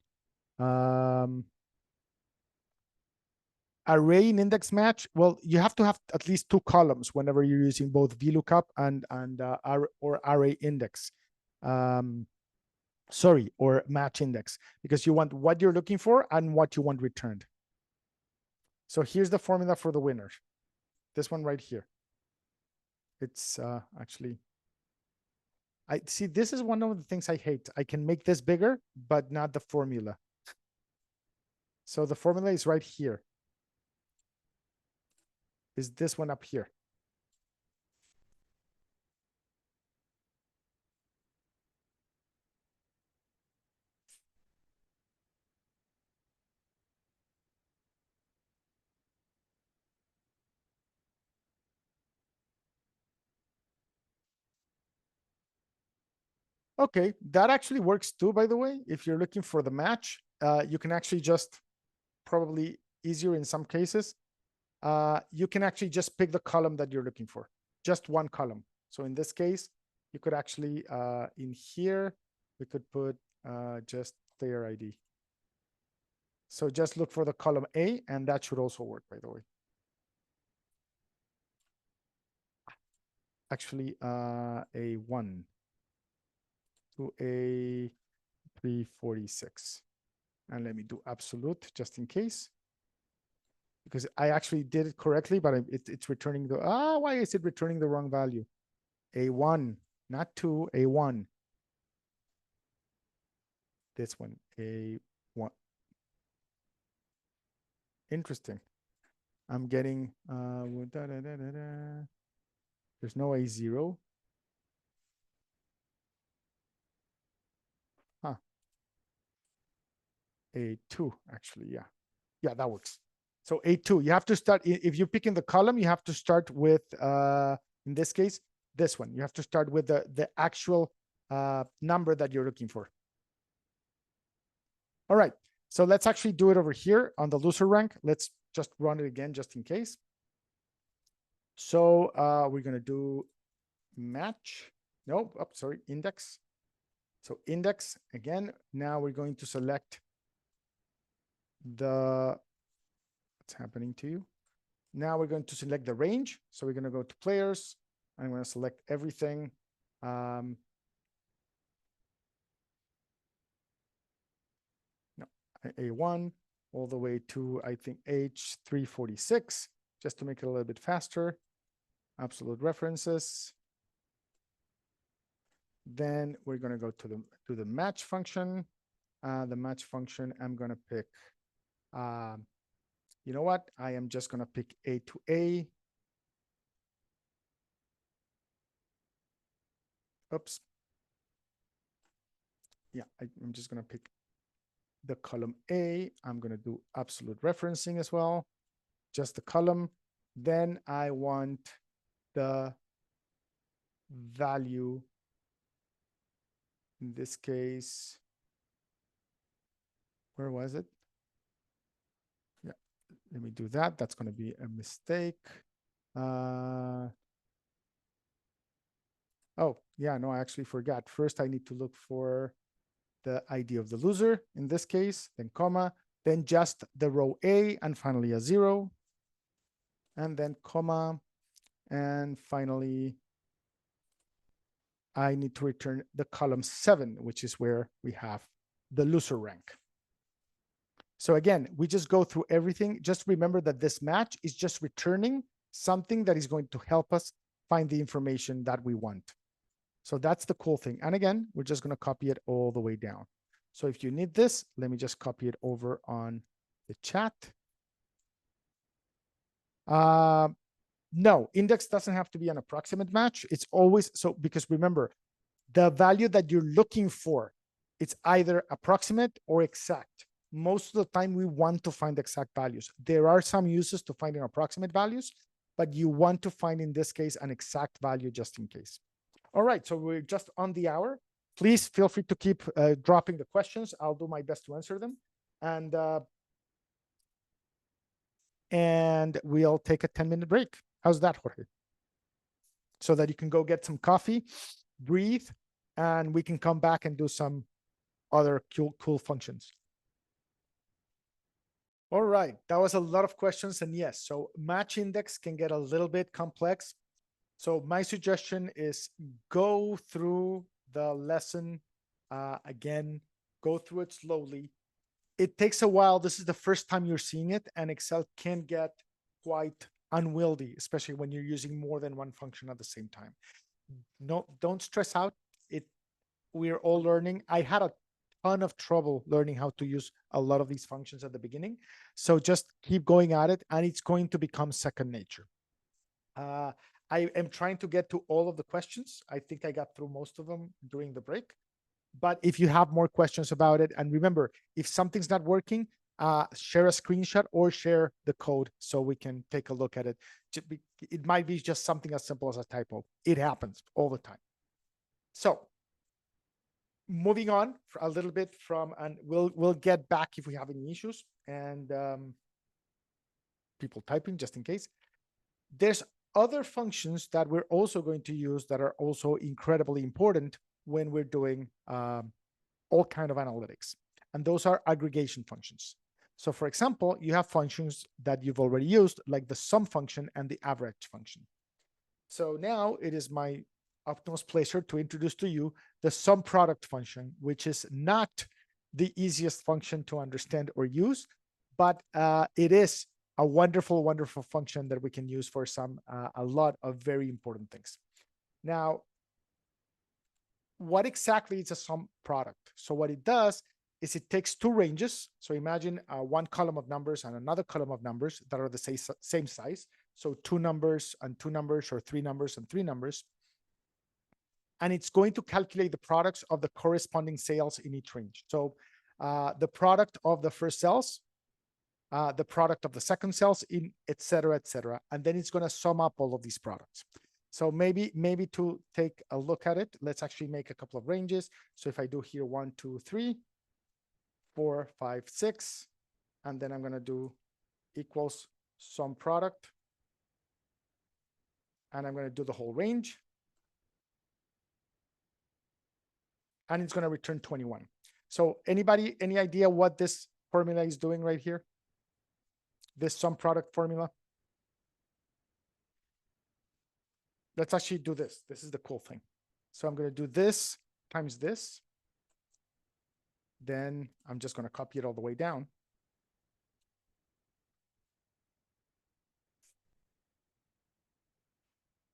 Array in index match, well, you have to have at least two columns whenever you're using both VLOOKUP and or array index. Sorry, or match index, because you want what you're looking for and what you want returned. So here's the formula for the winner. This one right here. It's actually, I see, this is one of the things I hate. I can make this bigger, but not the formula. So the formula is right here. Is this one up here. Okay, that actually works too, by the way. If you're looking for the match, you can actually just, probably easier in some cases, you can actually just pick the column that you're looking for, just one column. So in this case, you could actually, in here, we could put just player ID. So just look for the column A, and that should also work, by the way. Actually, A1 to A346. And let me do absolute just in case, because I actually did it correctly, but it's returning the, why is it returning the wrong value? A1, not 2, A1. This one, A1. Interesting. I'm getting, there's no A0. Huh. A2, actually, yeah. Yeah, that works. So A2, you have to start, if you pick in the column, you have to start with, in this case, this one. You have to start with the actual number that you're looking for. All right, so let's actually do it over here on the loser rank. Let's just run it again, just in case. So we're gonna do match. No, oh, sorry, index. So index again. Now we're going to select the, what's happening to you? Now we're going to select the range. So we're going to go to players. I'm going to select everything. No, A1 all the way to, I think, H346, just to make it a little bit faster. Absolute references. Then we're going to go to the match function. The match function, I'm going to pick, you know what? I am just going to pick A to A. Oops. Yeah, I'm just going to pick the column A. I'm going to do absolute referencing as well, just the column. Then I want the value, in this case, where was it? Yeah, let me do that. That's going to be a mistake. Oh, yeah, no, I actually forgot. First, I need to look for the ID of the loser in this case, then comma, then just the row A, and finally a 0, and then comma, and finally I need to return the column 7, which is where we have the loser rank. So again, we just go through everything. Just remember that this match is just returning something that is going to help us find the information that we want. So that's the cool thing. And again, we're just going to copy it all the way down. So if you need this, let me just copy it over on the chat. No, index doesn't have to be an approximate match. It's always, so because remember, the value that you're looking for, it's either approximate or exact. Most of the time we want to find exact values. There are some uses to finding approximate values, but you want to find, in this case, an exact value just in case. All right, so we're just on the hour. Please feel free to keep dropping the questions. I'll do my best to answer them. And and we'll take a 10-minute break. How's that, Jorge? So that you can go get some coffee, breathe, and we can come back and do some other cool functions. All right, that was a lot of questions. And yes, so match index can get a little bit complex. So my suggestion is go through the lesson again, go through it slowly. It takes a while. This is the first time you're seeing it, and Excel can get quite unwieldy, especially when you're using more than one function at the same time. No, don't stress out. We're all learning. I had a ton of trouble learning how to use a lot of these functions at the beginning. So just keep going at it, and it's going to become second nature. I am trying to get to all of the questions. I think I got through most of them during the break. But if you have more questions about it, and remember, if something's not working, share a screenshot or share the code so we can take a look at it. It might be just something as simple as a typo. It happens all the time. So moving on a little bit from, and we'll get back if we have any issues and people typing just in case. There's other functions that we're also going to use that are also incredibly important when we're doing all kind of analytics. And those are aggregation functions. So for example, you have functions that you've already used, like the sum function and the average function. So now it is my utmost pleasure to introduce to you the sum product function, which is not the easiest function to understand or use, but it is a wonderful, wonderful function that we can use for a lot of very important things. Now, what exactly is a sum product? So what it does is it takes two ranges. So imagine one column of numbers and another column of numbers that are the same size. So two numbers and two numbers, or three numbers and three numbers. And it's going to calculate the products of the corresponding cells in each range. So the product of the first cells, the product of the second cells, in et cetera, et cetera. And then it's going to sum up all of these products. So maybe to take a look at it, let's actually make a couple of ranges. So if I do here 1, 2, 3, 4, 5, 6, and then I'm going to do equals sum product. And I'm going to do the whole range. And it's going to return 21. So anybody, any idea what this formula is doing right here? This sum product formula? Let's actually do this. This is the cool thing. So I'm going to do this times this. Then I'm just going to copy it all the way down.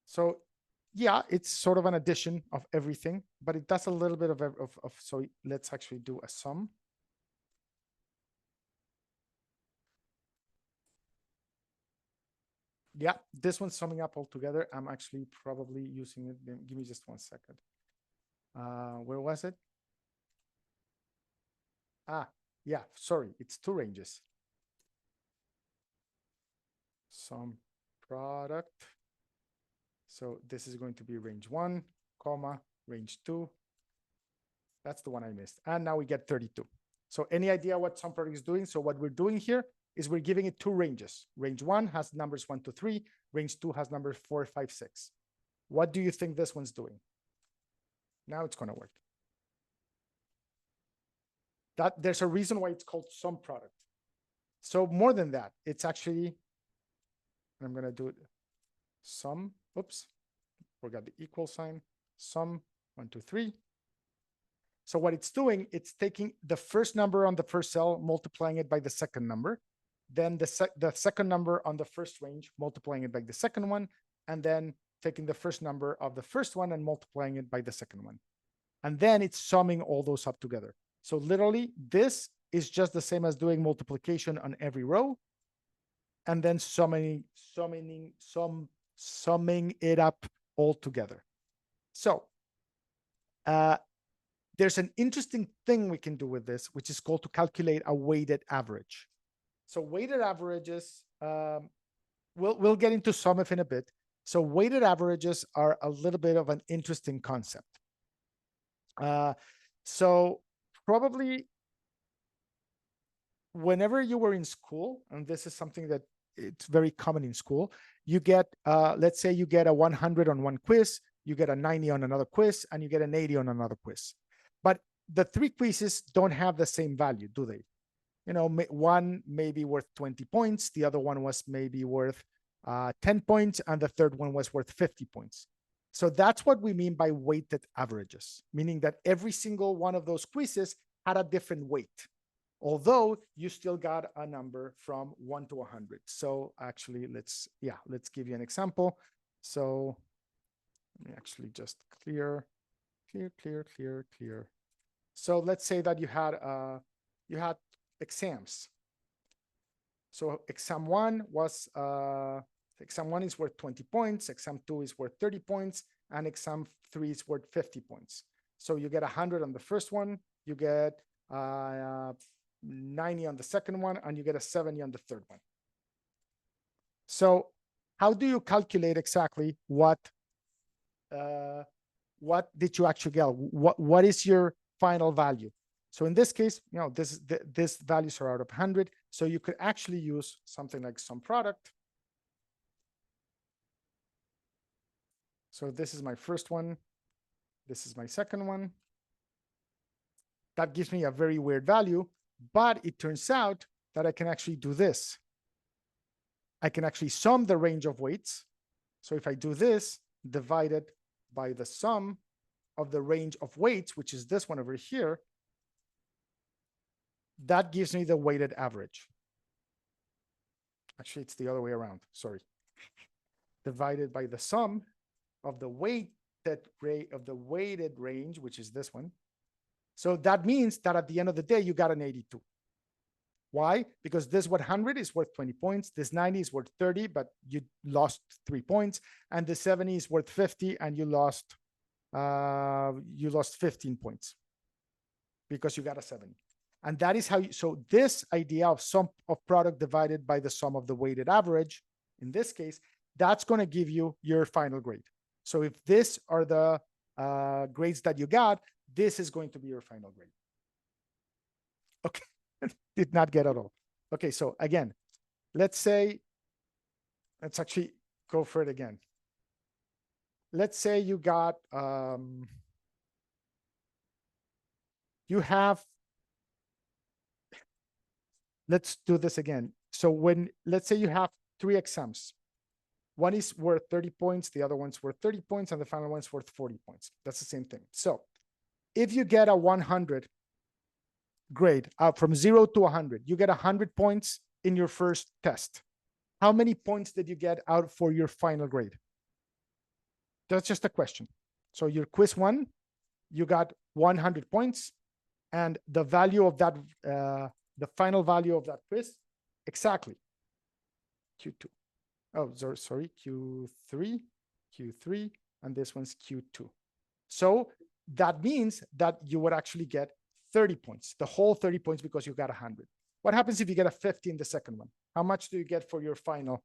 So yeah, it's sort of an addition of everything, but it does a little bit of so let's actually do a sum. Yeah, this one's summing up all together. I'm actually probably using it. Give me just 1 second. Where was it? Yeah, sorry, it's two ranges. Sum product. So this is going to be range 1, comma, range 2. That's the one I missed. And now we get 32. So any idea what sum product is doing? So what we're doing here is we're giving it two ranges. Range 1 has numbers 1 to 3. Range 2 has numbers 4, 5, 6. What do you think this one's doing? Now it's going to work. There's a reason why it's called sum product. So more than that, it's actually, I'm going to do it, sum, oops, forgot the equal sign, sum 1, 2, 3. So what it's doing, it's taking the first number on the first cell, multiplying it by the second number, then the second number on the first range, multiplying it by the second one, and then taking the first number of the first one and multiplying it by the second one. And then it's summing all those up together. So literally, this is just the same as doing multiplication on every row, and then summing it up all together. So there's an interesting thing we can do with this, which is called to calculate a weighted average. So weighted averages, we'll get into SUMIF in a bit. So weighted averages are a little bit of an interesting concept. So probably whenever you were in school, and this is something that it's very common in school. You get, let's say you get a 100 on one quiz, you get a 90 on another quiz, and you get an 80 on another quiz. But the three quizzes don't have the same value, do they? You know, one may be worth 20 points, the other one was maybe worth 10 points, and the third one was worth 50 points. So that's what we mean by weighted averages, meaning that every single one of those quizzes had a different weight, although you still got a number from 1 to 100. So actually, let's give you an example. So let me actually just clear. So let's say that you had exams. So exam one is worth 20 points, exam 2 is worth 30 points, and exam 3 is worth 50 points. So you get 100 on the first one, you get 90 on the second one, and you get a 70 on the third one. So how do you calculate exactly what did you actually get? What is your final value? So in this case, you know, this values are out of 100. So you could actually use something like sum product. So this is my first one. This is my second one. That gives me a very weird value, but it turns out that I can actually do this. I can actually sum the range of weights. So if I do this, divided by the sum of the range of weights, which is this one over here, that gives me the weighted average. Actually, it's the other way around, sorry. Divided by the sum of the weighted range, which is this one. So that means that at the end of the day, you got an 82. Why? Because this 100 is worth 20 points, this 90 is worth 30, but you lost 3 points, and the 70 is worth 50, and you lost 15 points because you got a 70. And that is how so this idea of sum of product divided by the sum of the weighted average, in this case, that's going to give you your final grade. So if these are the grades that you got, this is going to be your final grade. Okay, did not get at all. Okay, so again, let's actually go for it again. Let's say you got, you have, let's do this again. So let's say you have 3 exams. One is worth 30 points, the other one's worth 30 points, and the final one's worth 40 points. That's the same thing. So if you get a 100 grade from 0 to 100, you get 100 points in your first test. How many points did you get out for your final grade? That's just a question. So your quiz 1, you got 100 points, and the value of that, the final value of that quiz, exactly Q2. Oh, sorry, Q3, and this one's Q2. So that means that you would actually get 30 points, the whole 30 points, because you got 100. What happens if you get a 50 in the second one? How much do you get for your final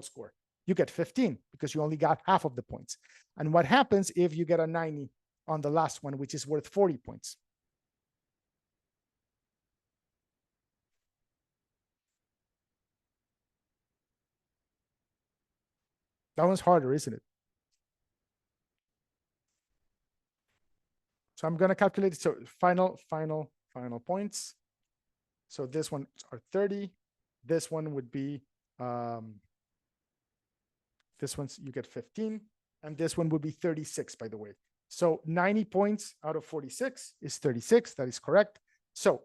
score? You get 15 because you only got half of the points. And what happens if you get a 90 on the last one, which is worth 40 points? That one's harder, isn't it? So I'm going to calculate it. So final points. So this one are 30. This one would be, this one's, you get 15. And this one would be 36, by the way. So 90 points out of 46 is 36. That is correct. So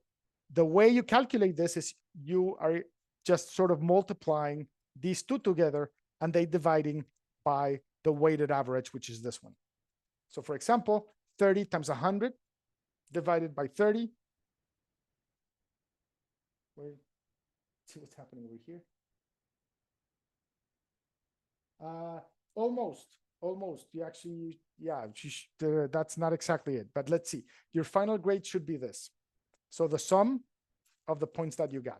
the way you calculate this is you are just sort of multiplying these two together and they dividing by the weighted average, which is this one. So for example, 30 times 100 divided by 30. Let's see what's happening over here. Almost. You actually, yeah, that's not exactly it. But let's see. Your final grade should be this. So the sum of the points that you got.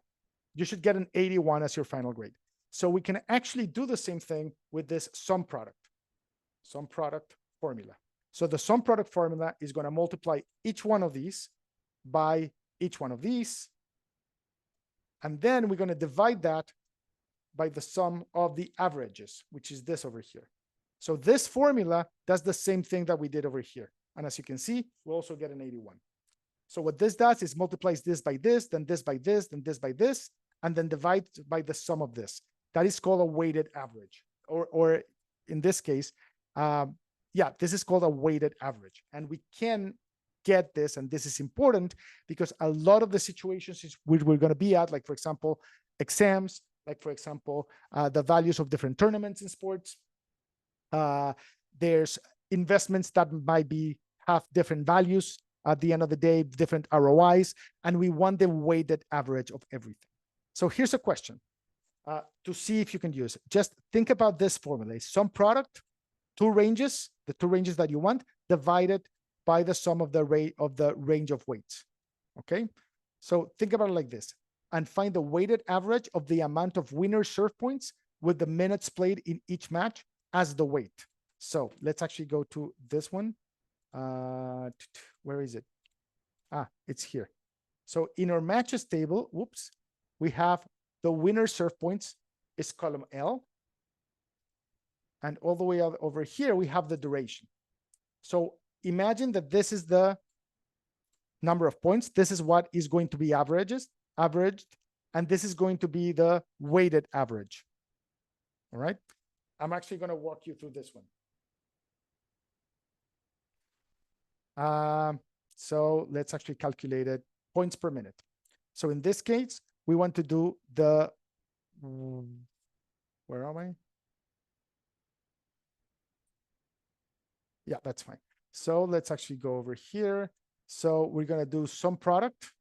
You should get an 81 as your final grade. So we can actually do the same thing with this sum product formula. So the sum product formula is going to multiply each one of these by each one of these. And then we're going to divide that by the sum of the averages, which is this over here. So this formula does the same thing that we did over here. And as you can see, we also get an 81. So what this does is multiplies this by this, then this by this, then this by this, and then divides by the sum of this. That is called a weighted average. Or in this case, this is called a weighted average. And we can get this, and this is important because a lot of the situations which we're going to be at, like for example, exams, like for example, the values of different tournaments in sports. There's investments that might have different values at the end of the day, different ROIs, and we want the weighted average of everything. So here's a question to see if you can use it. Just think about this formula. Sum product, two ranges, the two ranges that you want, divided by the sum of the range of weights. Okay, so think about it like this, and find the weighted average of the amount of winner serve points with the minutes played in each match as the weight. So let's actually go to this one. Where is it? It's here. So in our matches table, we have the winner serve points is column L. And all the way over here, we have the duration. So imagine that this is the number of points. This is what is going to be averaged, and this is going to be the weighted average. All right. I'm actually going to walk you through this one. So let's actually calculate it, points per minute. So in this case, we want to do the, where am I? Yeah, that's fine. So let's actually go over here. So we're going to do sum product.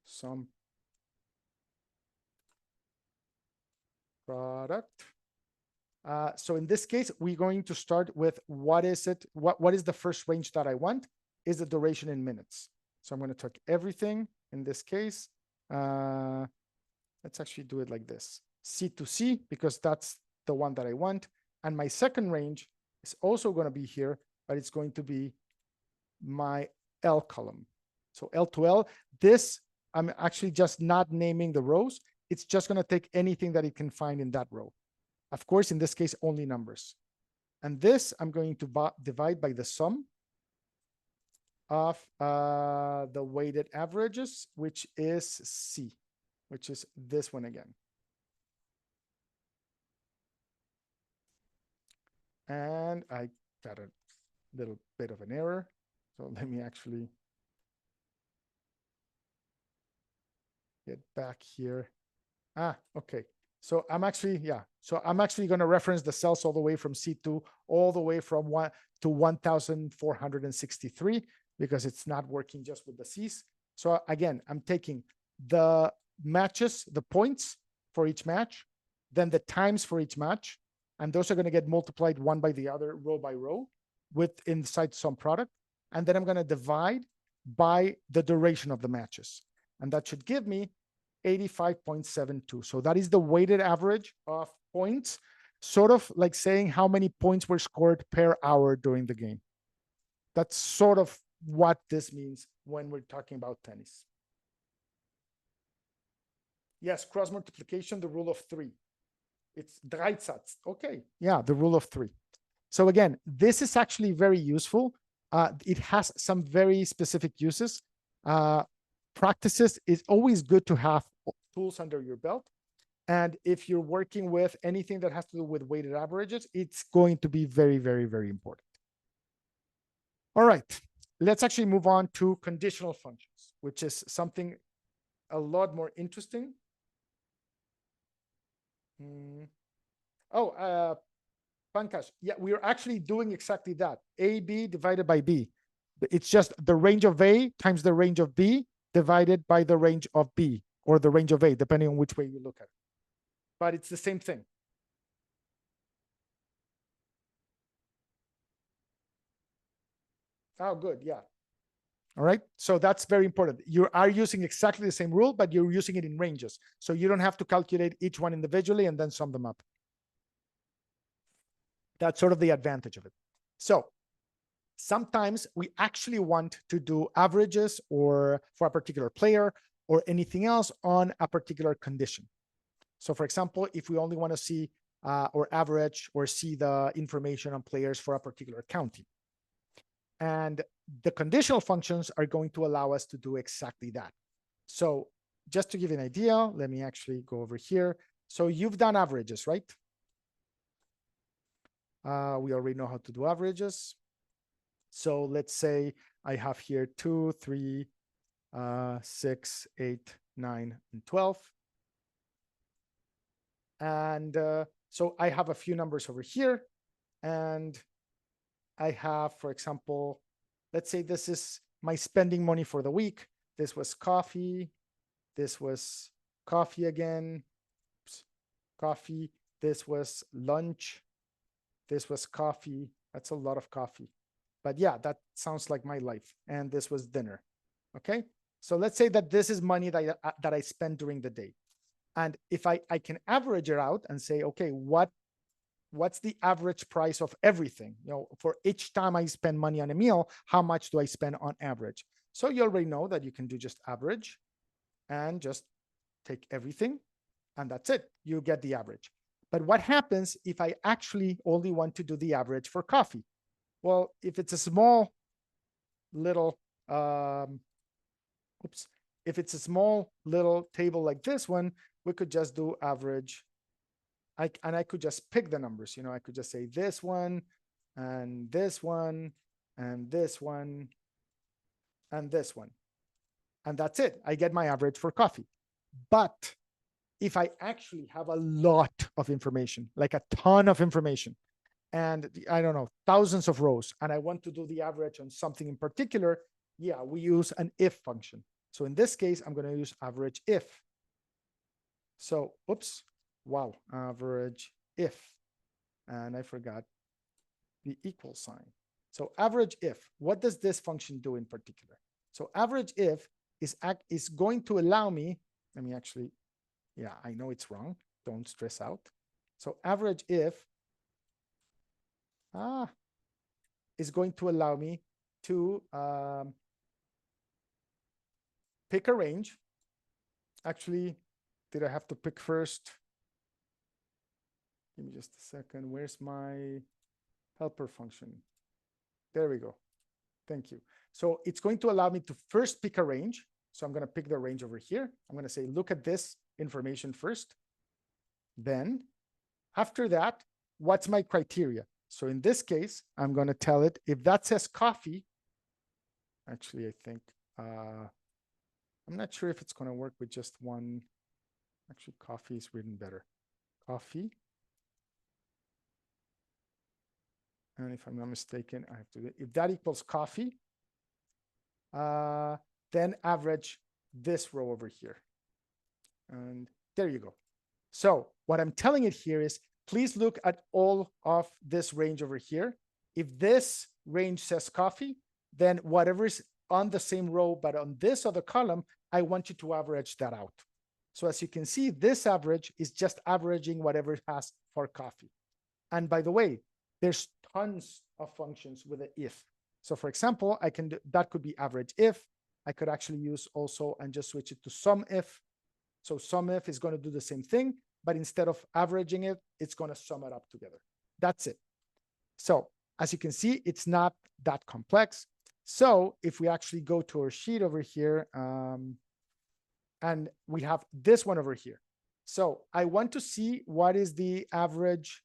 Sum product. So in this case, we're going to start with what is it? What is the first range that I want? Is the duration in minutes. So I'm going to take everything in this case. Let's actually do it like this. C to C, because that's the one that I want. And my second range is also going to be here, but it's going to be my L column. So L to L, this, I'm actually just not naming the rows. It's just going to take anything that it can find in that row. Of course, in this case, only numbers. And this, I'm going to divide by the sum of the weighted averages, which is C, which is this one again. And I got a little bit of an error. So let me actually get back here. Okay. So I'm actually, going to reference the cells all the way from C2 all the way from 1 to 1,463 because it's not working just with the C's. So again, I'm taking the matches, the points for each match, then the times for each match, and those are going to get multiplied one by the other, row by row, with inside sum product. And then I'm going to divide by the duration of the matches. And that should give me 85.72. So that is the weighted average of points, sort of like saying how many points were scored per hour during the game. That's sort of what this means when we're talking about tennis. Yes, cross multiplication, the rule of 3. It's Dreisatz. Okay, yeah, the rule of 3. So again, this is actually very useful. It has some very specific uses. Practices is always good to have tools under your belt. And if you're working with anything that has to do with weighted averages, it's going to be very, very, very important. All right, let's actually move on to conditional functions, which is something a lot more interesting. Pankaj, yeah, we are actually doing exactly that. AB divided by B. It's just the range of A times the range of B divided by the range of B, or the range of A, depending on which way you look at it. But it's the same thing. Oh, good, yeah. All right, so that's very important. You are using exactly the same rule, but you're using it in ranges. So you don't have to calculate each one individually and then sum them up. That's sort of the advantage of it. So sometimes we actually want to do averages or for a particular player, or anything else on a particular condition. So for example, if we only want to see or average or see the information on players for a particular county. And the conditional functions are going to allow us to do exactly that. So just to give you an idea, let me actually go over here. So you've done averages, right? We already know how to do averages. So let's say I have here 2, 3, 6, 8, 9, and 12. And so I have a few numbers over here. And I have, for example, let's say this is my spending money for the week. This was coffee. This was coffee again. Oops. Coffee. This was lunch. This was coffee. That's a lot of coffee. But yeah, that sounds like my life. And this was dinner. Okay. So let's say that this is money that I spend during the day. And if I can average it out and say, okay, what's the average price of everything? You know, for each time I spend money on a meal, how much do I spend on average? So you already know that you can do just average and just take everything, and that's it. You get the average. But what happens if I actually only want to do the average for coffee? Well, if it's a small little, if it's a small little table like this one, we could just do average. And I could just pick the numbers. You know, I could just say this one, and this one, and this one, and this one. And that's it. I get my average for coffee. But if I actually have a lot of information, like a ton of information, and I don't know, thousands of rows, and I want to do the average on something in particular, yeah, we use an if function. So in this case, I'm going to use average if. So, oops, wow, average if. And I forgot the equal sign. So average if, what does this function do in particular? So average if is going to allow me, let me actually, yeah, I know it's wrong. Don't stress out. So average if is going to allow me to pick a range. Actually, did I have to pick first? Give me just a second. Where's my helper function? There we go. Thank you. So it's going to allow me to first pick a range. So I'm going to pick the range over here. I'm going to say, look at this information first. Then after that, what's my criteria? So in this case, I'm going to tell it if that says coffee. Actually, I think I'm not sure if it's going to work with just one. Actually, coffee is written better. Coffee. And if I'm not mistaken, I have to, if that equals coffee, then average this row over here. And there you go. So what I'm telling it here is, please look at all of this range over here. If this range says coffee, then whatever is on the same row, but on this other column, I want you to average that out. So as you can see, this average is just averaging whatever it has for coffee. And by the way, there's tons of functions with an if. So for example, I can do, that could be average if. I could actually use also and just switch it to sum if. So sum if is going to do the same thing, but instead of averaging it, it's going to sum it up together. That's it. So as you can see, it's not that complex. So if we actually go to our sheet over here, and we have this one over here. So I want to see what is the average.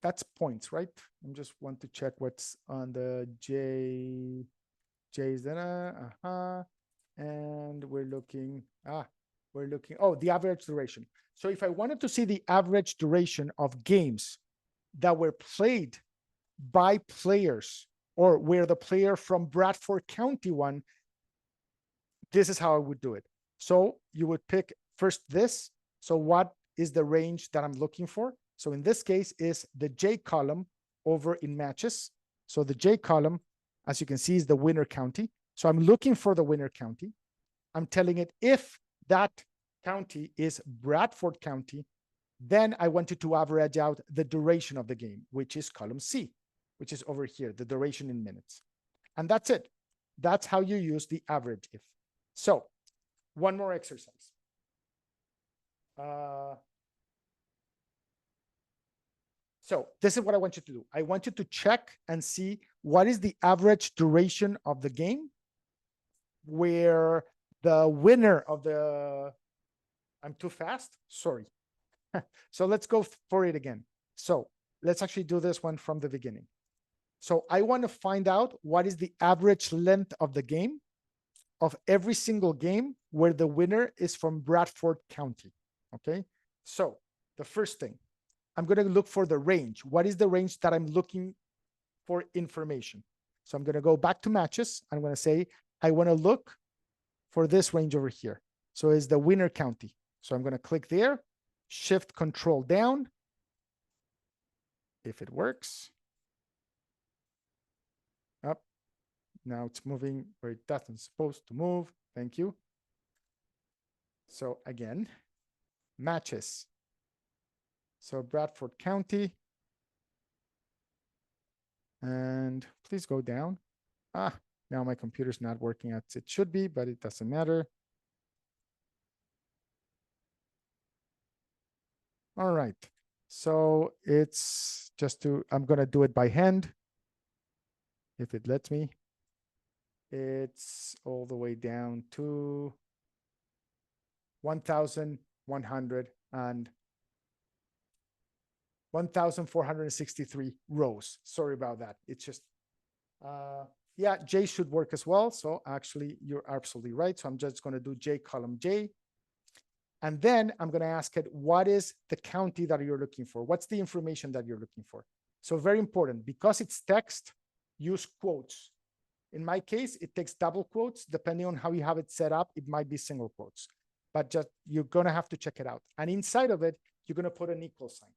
That's points, right? I just want to check what's on the J's then, and we're looking, oh, the average duration. So if I wanted to see the average duration of games that were played by players, or where the player from Bradford County won, this is how I would do it. So you would pick first this. So what is the range that I'm looking for? So in this case is the J column over in matches. So the J column, as you can see, is the winner county. So I'm looking for the winner county. I'm telling it if that county is Bradford County, then I want you to average out the duration of the game, which is column C, which is over here, the duration in minutes. And that's it. That's how you use the average if. So one more exercise. So this is what I want you to do. I want you to check and see what is the average duration of the game where the winner of the, I'm too fast, sorry. So let's go for it again. So let's actually do this one from the beginning. So I want to find out what is the average length of the game of every single game where the winner is from Bradford County. Okay. So the first thing, I'm going to look for the range. What is the range that I'm looking for information? So I'm going to go back to matches. I'm going to say, I want to look for this range over here. So it's the winner county. So I'm going to click there, shift control down. If it works. Up. Now it's moving where it doesn't supposed to move. Thank you. So again, matches. So Bradford County. And please go down. Now my computer's not working as it should be, but it doesn't matter. All right. So it's just to, I'm going to do it by hand. If it lets me. It's all the way down to 1,100 and 1,463 rows. Sorry about that. It's just, yeah, J should work as well. So actually, you're absolutely right. So I'm just going to do J column J. And then I'm going to ask it, what is the county that you're looking for? What's the information that you're looking for? So very important, because it's text, use quotes. In my case, it takes double quotes. Depending on how you have it set up, it might be single quotes. But just you're going to have to check it out. And inside of it, you're going to put an equal sign.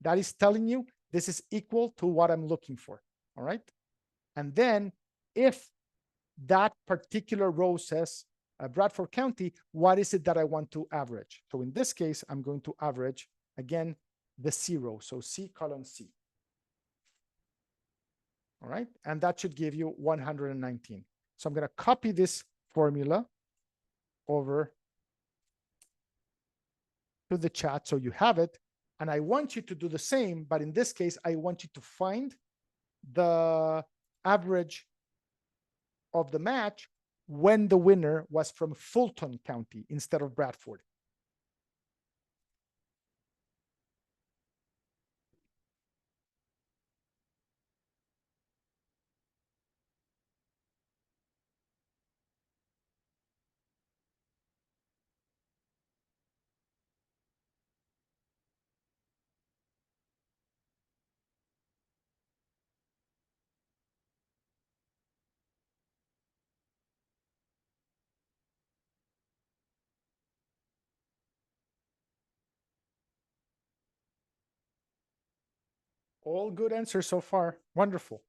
That is telling you this is equal to what I'm looking for. All right. And then if that particular row says Bradford County, what is it that I want to average? So in this case, I'm going to average, again, the C row. So C column C. All right. And that should give you 119. So I'm going to copy this formula over to the chat so you have it. And I want you to do the same, but in this case, I want you to find the average of the match when the winner was from Fulton County instead of Bradford. All good answers so far. Wonderful.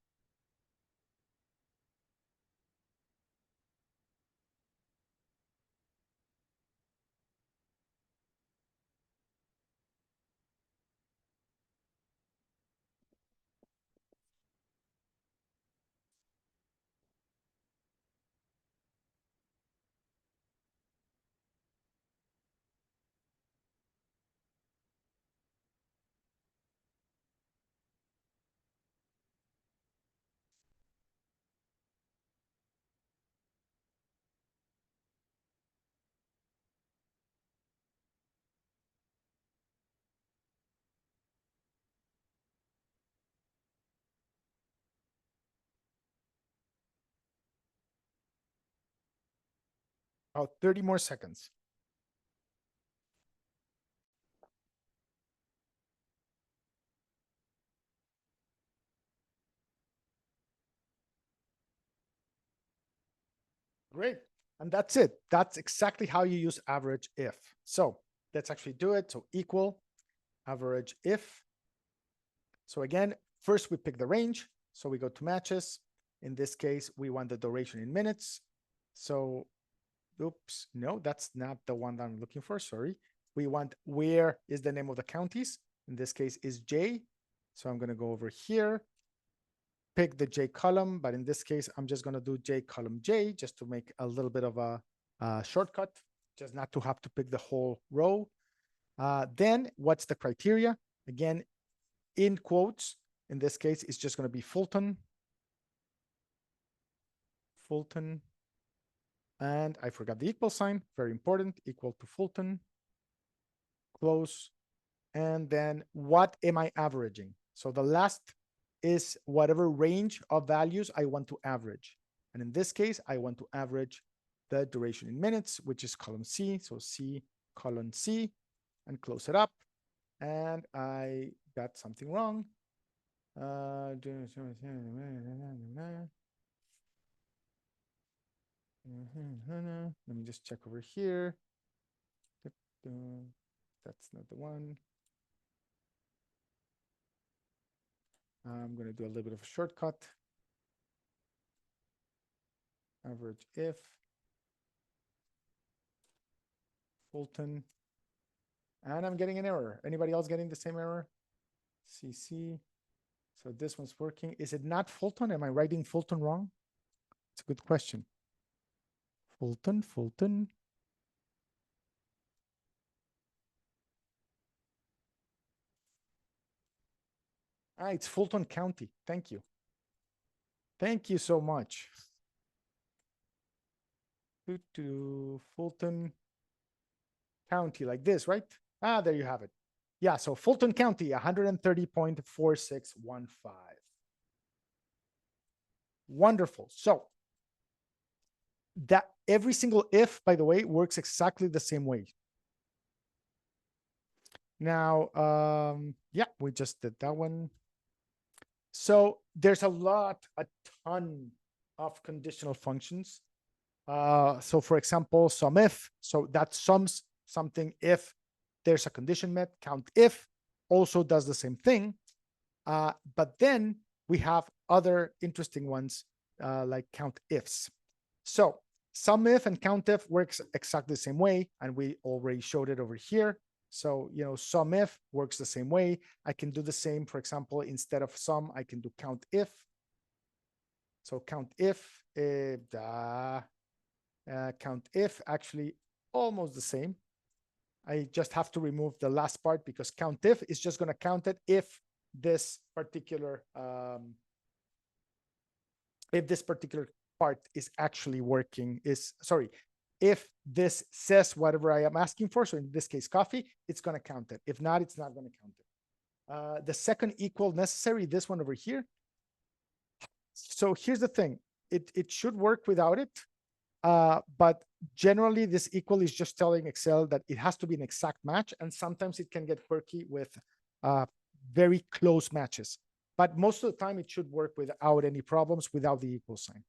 About 30 more seconds. Great. And that's it. That's exactly how you use average if. So let's actually do it. So equal average if. So again, first we pick the range. So we go to matches. In this case, we want the duration in minutes. So, oops, no, that's not the one that I'm looking for. Sorry. We want where is the name of the counties. In this case is J. So I'm going to go over here, pick the J column, but in this case, I'm just going to do J column J just to make a little bit of a shortcut, just not to have to pick the whole row. Then what's the criteria? Again, in quotes, in this case, it's just going to be Fulton. Fulton. And I forgot the equal sign, very important, equal to Fulton, close. And then what am I averaging? So the last is whatever range of values I want to average. And in this case, I want to average the duration in minutes, which is column C. So C colon C, and close it up. And I got something wrong. Let me just check over here. That's not the one. I'm going to do a little bit of a shortcut. Average if Fulton. And I'm getting an error. Anybody else getting the same error? CC. So this one's working. Is it not Fulton? Am I writing Fulton wrong? It's a good question. Fulton, Fulton. It's Fulton County. Thank you. Thank you so much. Fulton County, like this, right? There you have it. Yeah, so Fulton County, 130.4615. Wonderful. So that every single if, by the way, works exactly the same way. Now, yeah, we just did that one. So there's a ton of conditional functions. So for example, sum if, so that sums something if there's a condition met. Count if also does the same thing. But then we have other interesting ones like count ifs. So sum if and count if works exactly the same way, and we already showed it over here. So, sum if works the same way. I can do the same, for example, instead of sum, I can do count if. So count if, count if, actually almost the same. I just have to remove the last part because count if is just going to count it if this particular part is actually working, if this says whatever I am asking for, so in this case, coffee, it's going to count it. If not, it's not going to count it. The second equal necessary, this one over here. So here's the thing. It should work without it. But generally, this equal is just telling Excel that it has to be an exact match. And sometimes it can get quirky with very close matches. But most of the time, it should work without any problems, without the equal sign.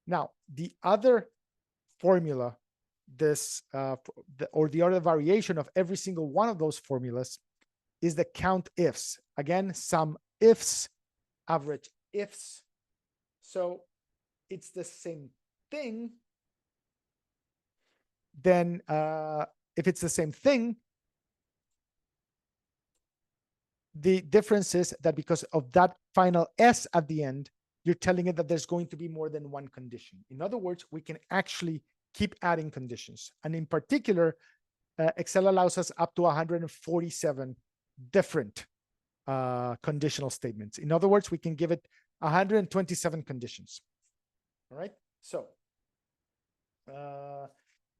Now, the other formula, or the other variation of every single one of those formulas is the count ifs. Again, sum ifs, average ifs. So it's the same thing. Then if it's the same thing, the difference is that because of that final S at the end, you're telling it that there's going to be more than one condition. In other words, we can actually keep adding conditions. And in particular, Excel allows us up to 147 different conditional statements. In other words, we can give it 127 conditions. All right. So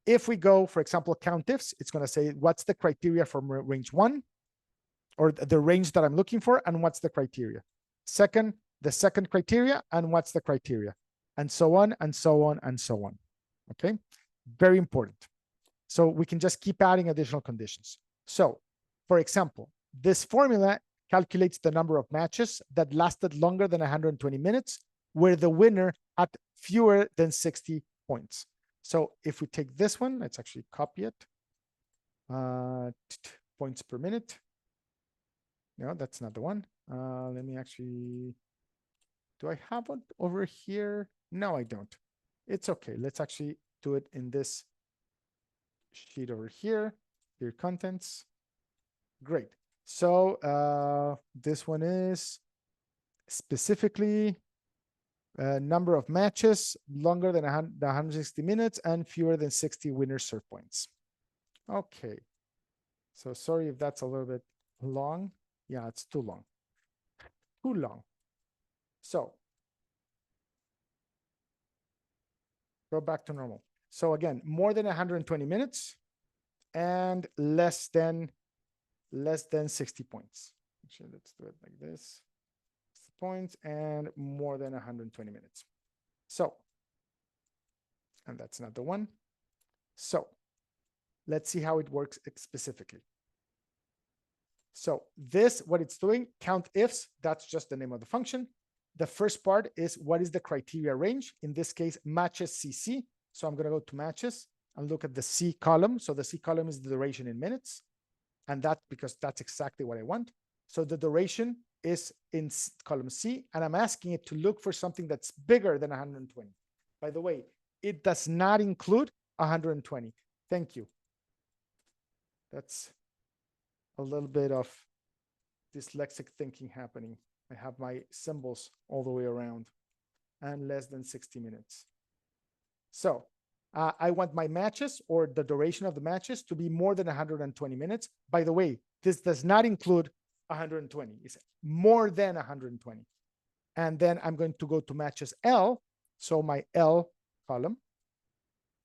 if we go, for example, count ifs, it's going to say, what's the criteria for range 1, or the range that I'm looking for, and what's the criteria. Second, the second criteria, and what's the criteria, and so on, and so on, and so on. Okay, very important. So we can just keep adding additional conditions. So, for example, this formula calculates the number of matches that lasted longer than 120 minutes, where the winner had fewer than 60 points. So if we take this one, let's actually copy it. Points per minute. No, that's not the one. Let me actually, do I have it over here? No, I don't. It's okay. Let's actually do it in this sheet over here. Here, contents. Great. So this one is specifically Number of matches longer than 160 minutes and fewer than 60 winner serve points. Okay. So sorry if that's a little bit long. Yeah, it's too long. Too long. So go back to normal. So again, more than 120 minutes and less than 60 points. Actually, let's do it like this. Points and more than 120 minutes. So, and that's not the one. So let's see how it works specifically. So this, what it's doing, count ifs, that's just the name of the function. The first part is what is the criteria range? In this case, matches CC. So I'm going to go to matches and look at the C column. So the C column is the duration in minutes. And that, because that's exactly what I want. So the duration is in column C, and I'm asking it to look for something that's bigger than 120. By the way, it does not include 120. Thank you. That's a little bit of dyslexic thinking happening. I have my symbols all the way around and less than 60 minutes. So I want my matches or the duration of the matches to be more than 120 minutes. By the way, this does not include 120. It's more than 120. And then I'm going to go to matches L. So my L column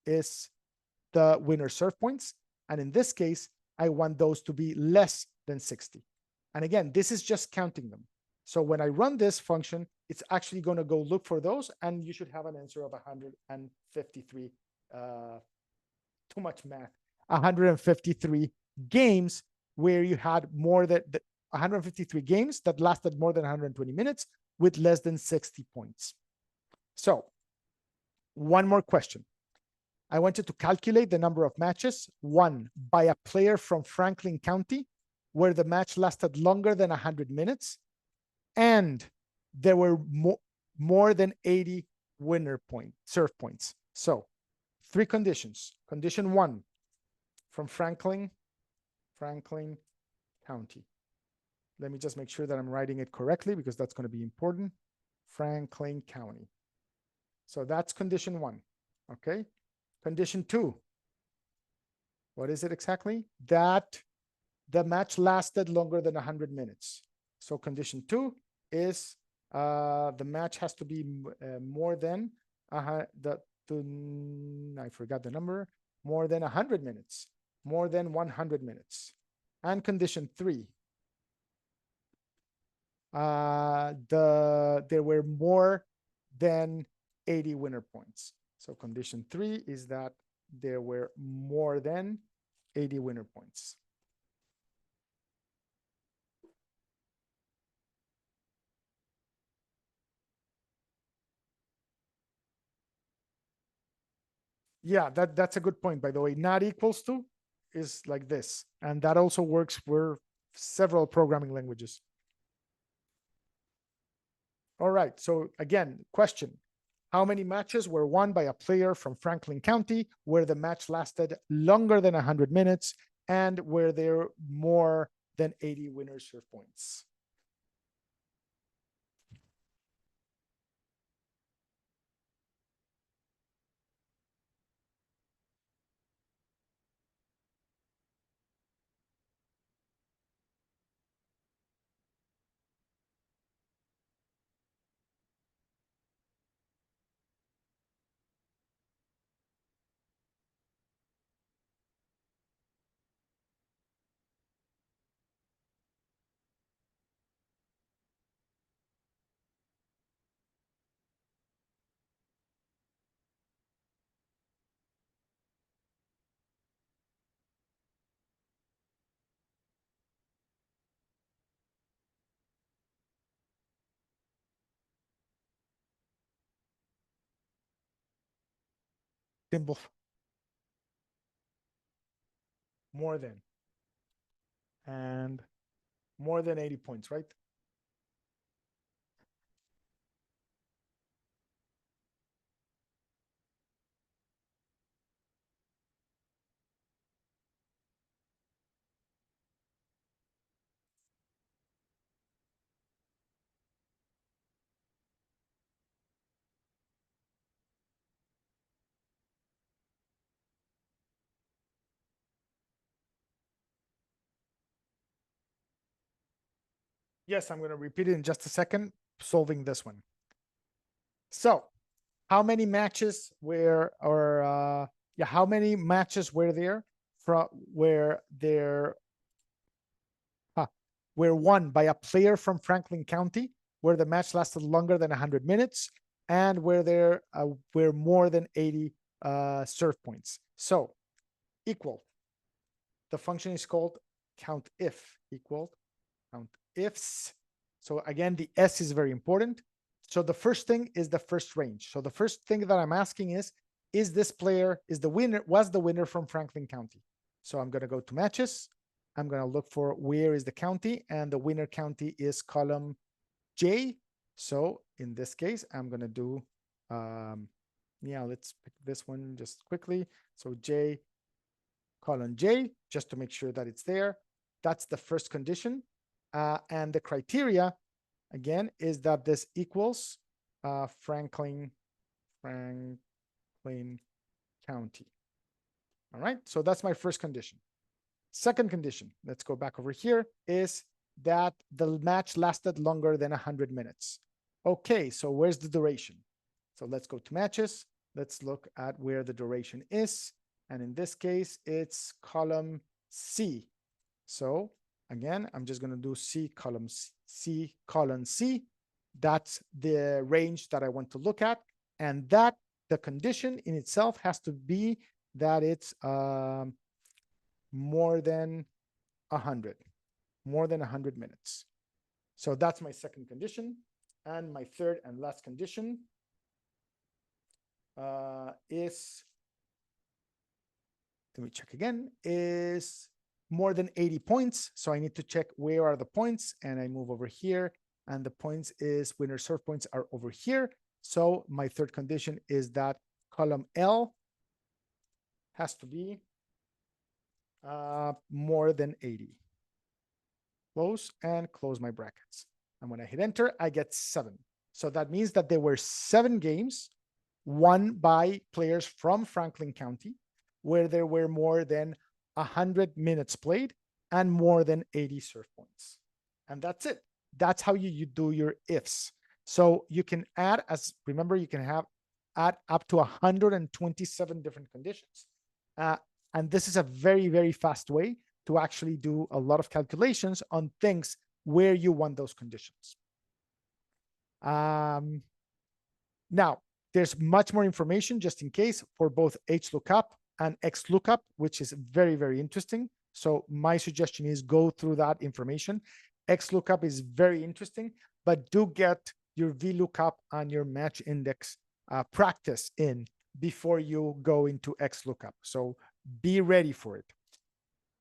is the winner serve points. And in this case, I want those to be less than 60. And again, this is just counting them. So when I run this function, it's actually going to go look for those, and you should have an answer of 153. Too much math. 153 games where you had more than 153 games that lasted more than 120 minutes with less than 60 points. So one more question. I wanted to calculate the number of matches won by a player from Franklin County where the match lasted longer than 100 minutes and there were more than 80 serve points. So 3 conditions. Condition 1, from Franklin County. Let me just make sure that I'm writing it correctly because that's going to be important. Franklin County. So that's condition 1. Okay. Condition 2. What is it exactly? That the match lasted longer than 100 minutes. So condition 2 is the match has to be more than I forgot the number, more than 100 minutes, more than 100 minutes. And condition 3, there were more than 80 winner points. So condition 3 is that there were more than 80 winner points. Yeah, that's a good point, by the way. Not equals to is like this. And that also works for several programming languages. All right. So again, question. How many matches were won by a player from Franklin County where the match lasted longer than 100 minutes and where there were more than 80 winner serve points? Simple. More than. And more than 80 points, right? Yes, I'm going to repeat it in just a second, solving this one. So how many matches were, or yeah, how many matches were there from where there were won by a player from Franklin County, where the match lasted longer than 100 minutes, and where there were more than 80 serve points. So equal. The function is called COUNTIF, equal COUNTIFs. So again, the S is very important. So the first thing is the first range. So the first thing that I'm asking is this player, was the winner from Franklin County? So I'm going to go to matches. I'm going to look for where is the county, and the winner county is column J. So in this case, I'm going to do, yeah, let's pick this one just quickly. So J, column J, just to make sure that it's there. That's the first condition. And the criteria, again, is that this equals Franklin County. All right, so that's my first condition. Second condition, let's go back over here, is that the match lasted longer than 100 minutes. Okay, so where's the duration? So let's go to matches. Let's look at where the duration is. And in this case, it's column C. So again, I'm just going to do C, column C, column C. That's the range that I want to look at. And that the condition in itself has to be that it's more than 100 minutes. So that's my second condition. And my third and last condition is, let me check again, is more than 80 points. So I need to check where are the points, and I move over here, and the points is winner serve points are over here. So my third condition is that column L has to be more than 80. Close and close my brackets. And when I hit enter, I get 7. So that means that there were 7 games won by players from Franklin County, where there were more than 100 minutes played and more than 80 serve points. And that's it. That's how you do your ifs. So you can add, remember, you can add up to 127 different conditions. And this is a very, very fast way to actually do a lot of calculations on things where you want those conditions. Now, there's much more information just in case for both HLOOKUP and XLOOKUP, which is very, very interesting. So my suggestion is go through that information. XLOOKUP is very interesting, but do get your VLOOKUP and your match index practice in before you go into XLOOKUP. So be ready for it.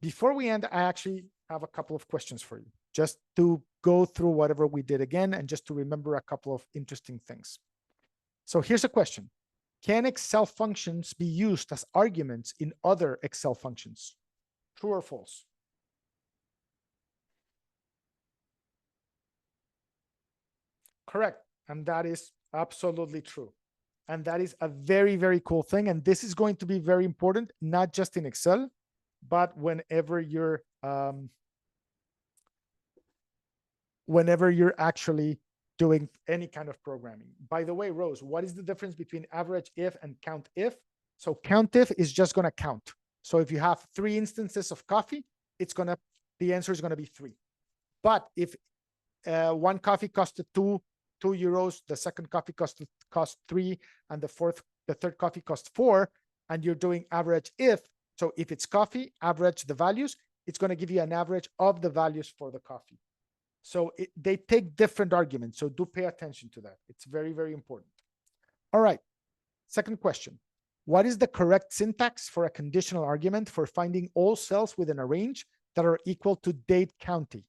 Before we end, I actually have a couple of questions for you, just to go through whatever we did again and just to remember a couple of interesting things. So here's a question. Can Excel functions be used as arguments in other Excel functions? True or false? Correct. And that is absolutely true. And that is a very, very cool thing. And this is going to be very important, not just in Excel, but whenever you're actually doing any kind of programming. By the way, Rose, what is the difference between average if and count if? So count if is just going to count. So if you have 3 instances of coffee, the answer is going to be 3. But if one coffee costed 2 euros, the second coffee cost 3, and the third coffee cost 4, and you're doing average if, so if it's coffee, average the values, it's going to give you an average of the values for the coffee. So they take different arguments. So do pay attention to that. It's very, very important. All right. Second question. What is the correct syntax for a conditional argument for finding all cells within a range that are equal to Dade County?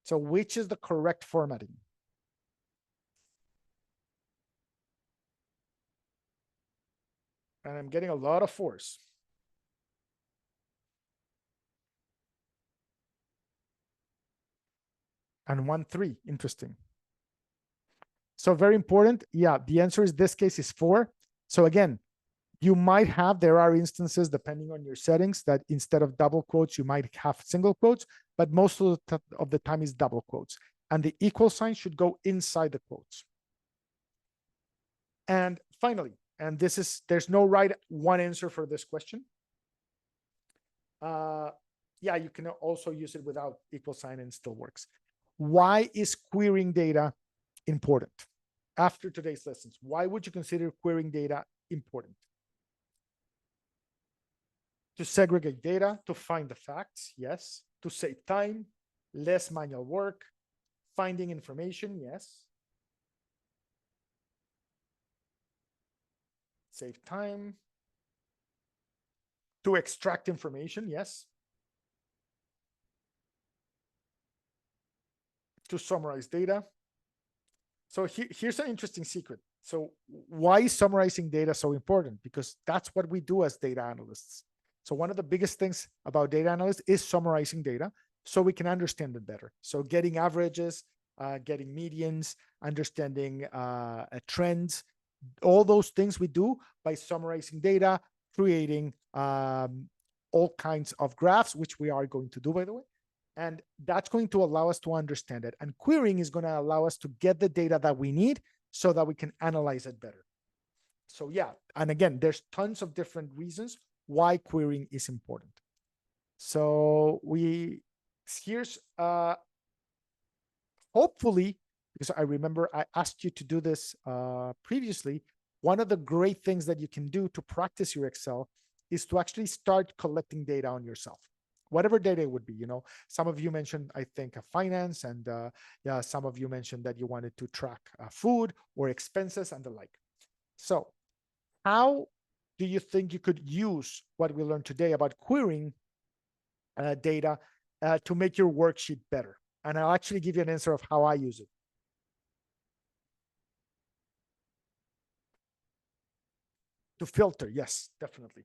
So which is the correct formatting? And I'm getting a lot of 4s. And 1, 3. Interesting. So very important. Yeah, the answer is this case is 4. So again, there are instances depending on your settings that instead of double quotes, you might have single quotes, but most of the time is double quotes. and the equal sign should go inside the quotes. And finally, and there's no right one answer for this question. Yeah, you can also use it without equal sign and it still works. Why is querying data important? After today's lessons, why would you consider querying data important? To segregate data, to find the facts, yes. To save time, less manual work, finding information, yes. Save time. To extract information, yes. To summarize data. So here's an interesting secret. So why is summarizing data so important? Because that's what we do as data analysts. So one of the biggest things about data analysts is summarizing data so we can understand it better. So getting averages, getting medians, understanding trends, all those things we do by summarizing data, creating all kinds of graphs, which we are going to do, by the way. And that's going to allow us to understand it. And querying is going to allow us to get the data that we need so that we can analyze it better. So yeah, and again, there's tons of different reasons why querying is important. So here's hopefully, because I remember I asked you to do this previously, one of the great things that you can do to practice your Excel is to actually start collecting data on yourself, whatever data it would be. Some of you mentioned, I think, finance, and yeah, some of you mentioned that you wanted to track food or expenses and the like. So how do you think you could use what we learned today about querying data to make your worksheet better? And I'll actually give you an answer of how I use it. To filter, yes, definitely.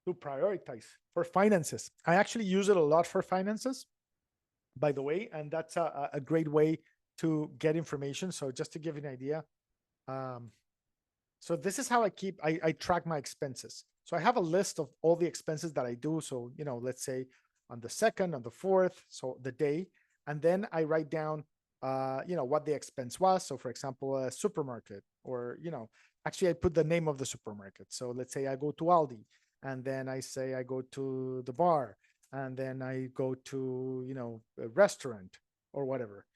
To prioritize for finances. I actually use it a lot for finances, by the way, and that's a great way to get information. So just to give you an idea, so this is how I track my expenses. So I have a list of all the expenses that I do. So, let's say on the 2nd, on the 4th, so the day, and then I write down, what the expense was. So for example, a supermarket, or, actually I put the name of the supermarket. So let's say I go to Aldi, and then I say I go to the bar, and then I go to, a restaurant or whatever.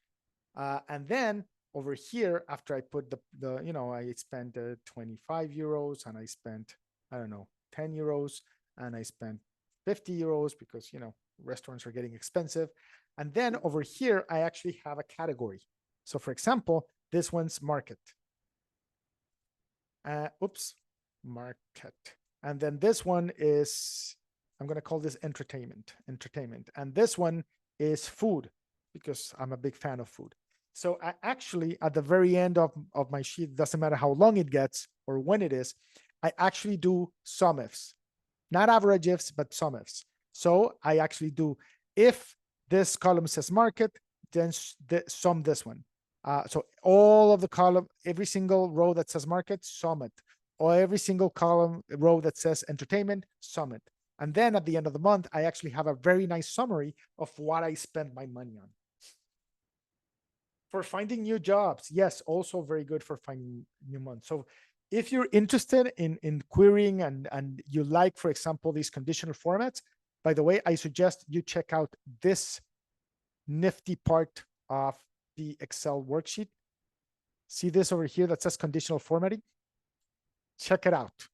And then over here, after I put I spent 25 euros, and I spent, I don't know, 10 euros, and I spent 50 euros because, restaurants are getting expensive. And then over here, I actually have a category. So for example, this one's market. Market. And then this one is, I'm going to call this entertainment. And this one is food, because I'm a big fan of food. So I actually, at the very end of my sheet, doesn't matter how long it gets or when it is, I actually do sum ifs, not average ifs, but sum ifs. So I actually do, if this column says market, then sum this one. So all of the column, every single row that says market, sum it. Or every single column row that says entertainment, sum it. And then at the end of the month, I actually have a very nice summary of what I spent my money on. For finding new jobs, yes, also very good for finding new months. So if you're interested in querying and you like, for example, these conditional formats, by the way, I suggest you check out this nifty part of the Excel worksheet. See this over here that says conditional formatting? Check it out,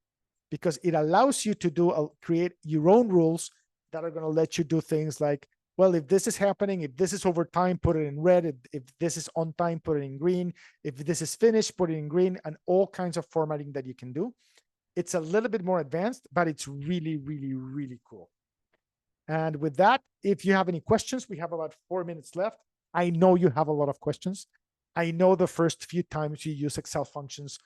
because it allows you to create your own rules that are going to let you do things like, well, if this is happening, if this is over time, put it in red. If this is on time, put it in green. If this is finished, put it in green, and all kinds of formatting that you can do. It's a little bit more advanced, but it's really, really, really cool. And with that, if you have any questions, we have about 4 minutes left. I know you have a lot of questions. I know the first few times you use Excel functions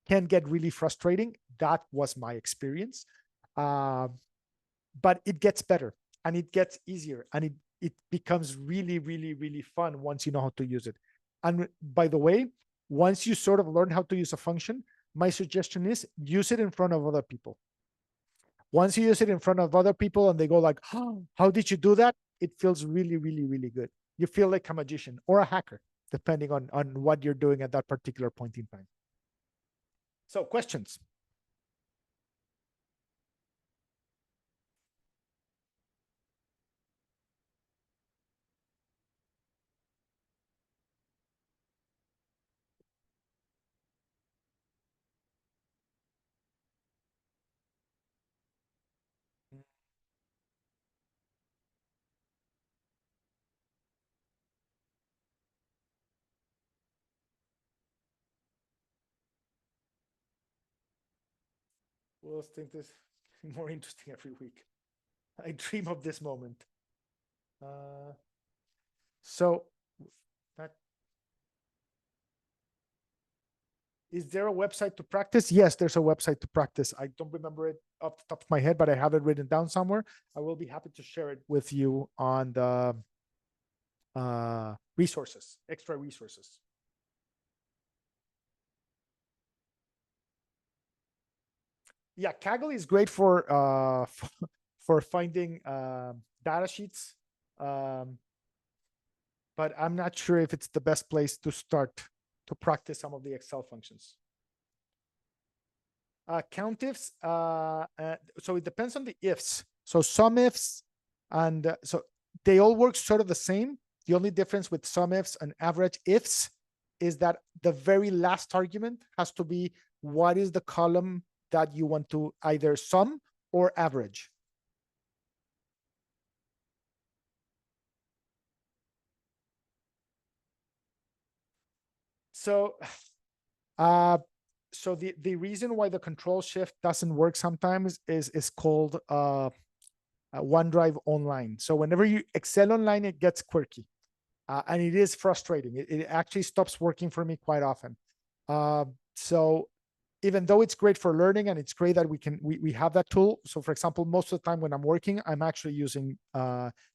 can get really frustrating. That was my experience. But it gets better, and it gets easier, and it becomes really, really, really fun once you know how to use it. And by the way, once you sort of learn how to use a function, my suggestion is use it in front of other people. Once you use it in front of other people and they go like, oh, how did you do that? It feels really, really, really good. You feel like a magician or a hacker, depending on what you're doing at that particular point in time. So questions? We'll think this more interesting every week. I dream of this moment. Uh, so that is there a website to practice? Yes, there's a website to practice. I don't remember it off the top of my head, but I have it written down somewhere. I will be happy to share it with you on the resources, extra resources. Yeah, Kaggle is great for finding data sheets, um, but I'm not sure if it's the best place to start to practice some of the Excel functions. Countifs, so it depends on the ifs. So some ifs, and so they all work sort of the same. The only difference with some ifs and average ifs is that the very last argument has to be what is the column that you want to either sum or average. So, uh, so the reason why the control shift doesn't work sometimes is called OneDrive Online. So whenever you Excel Online, it gets quirky, and it is frustrating. It actually stops working for me quite often. So even though it's great for learning and it's great that we have that tool. So for example, most of the time when I'm working, I'm actually using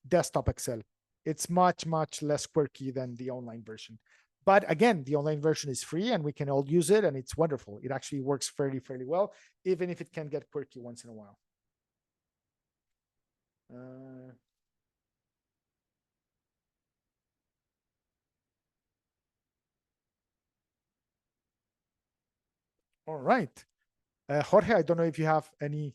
desktop Excel. It's much less quirky than the online version. But again, the online version is free and we can all use it and it's wonderful. It actually works fairly well, even if it can get quirky once in a while. Uh, all right. Jorge, I don't know if you have any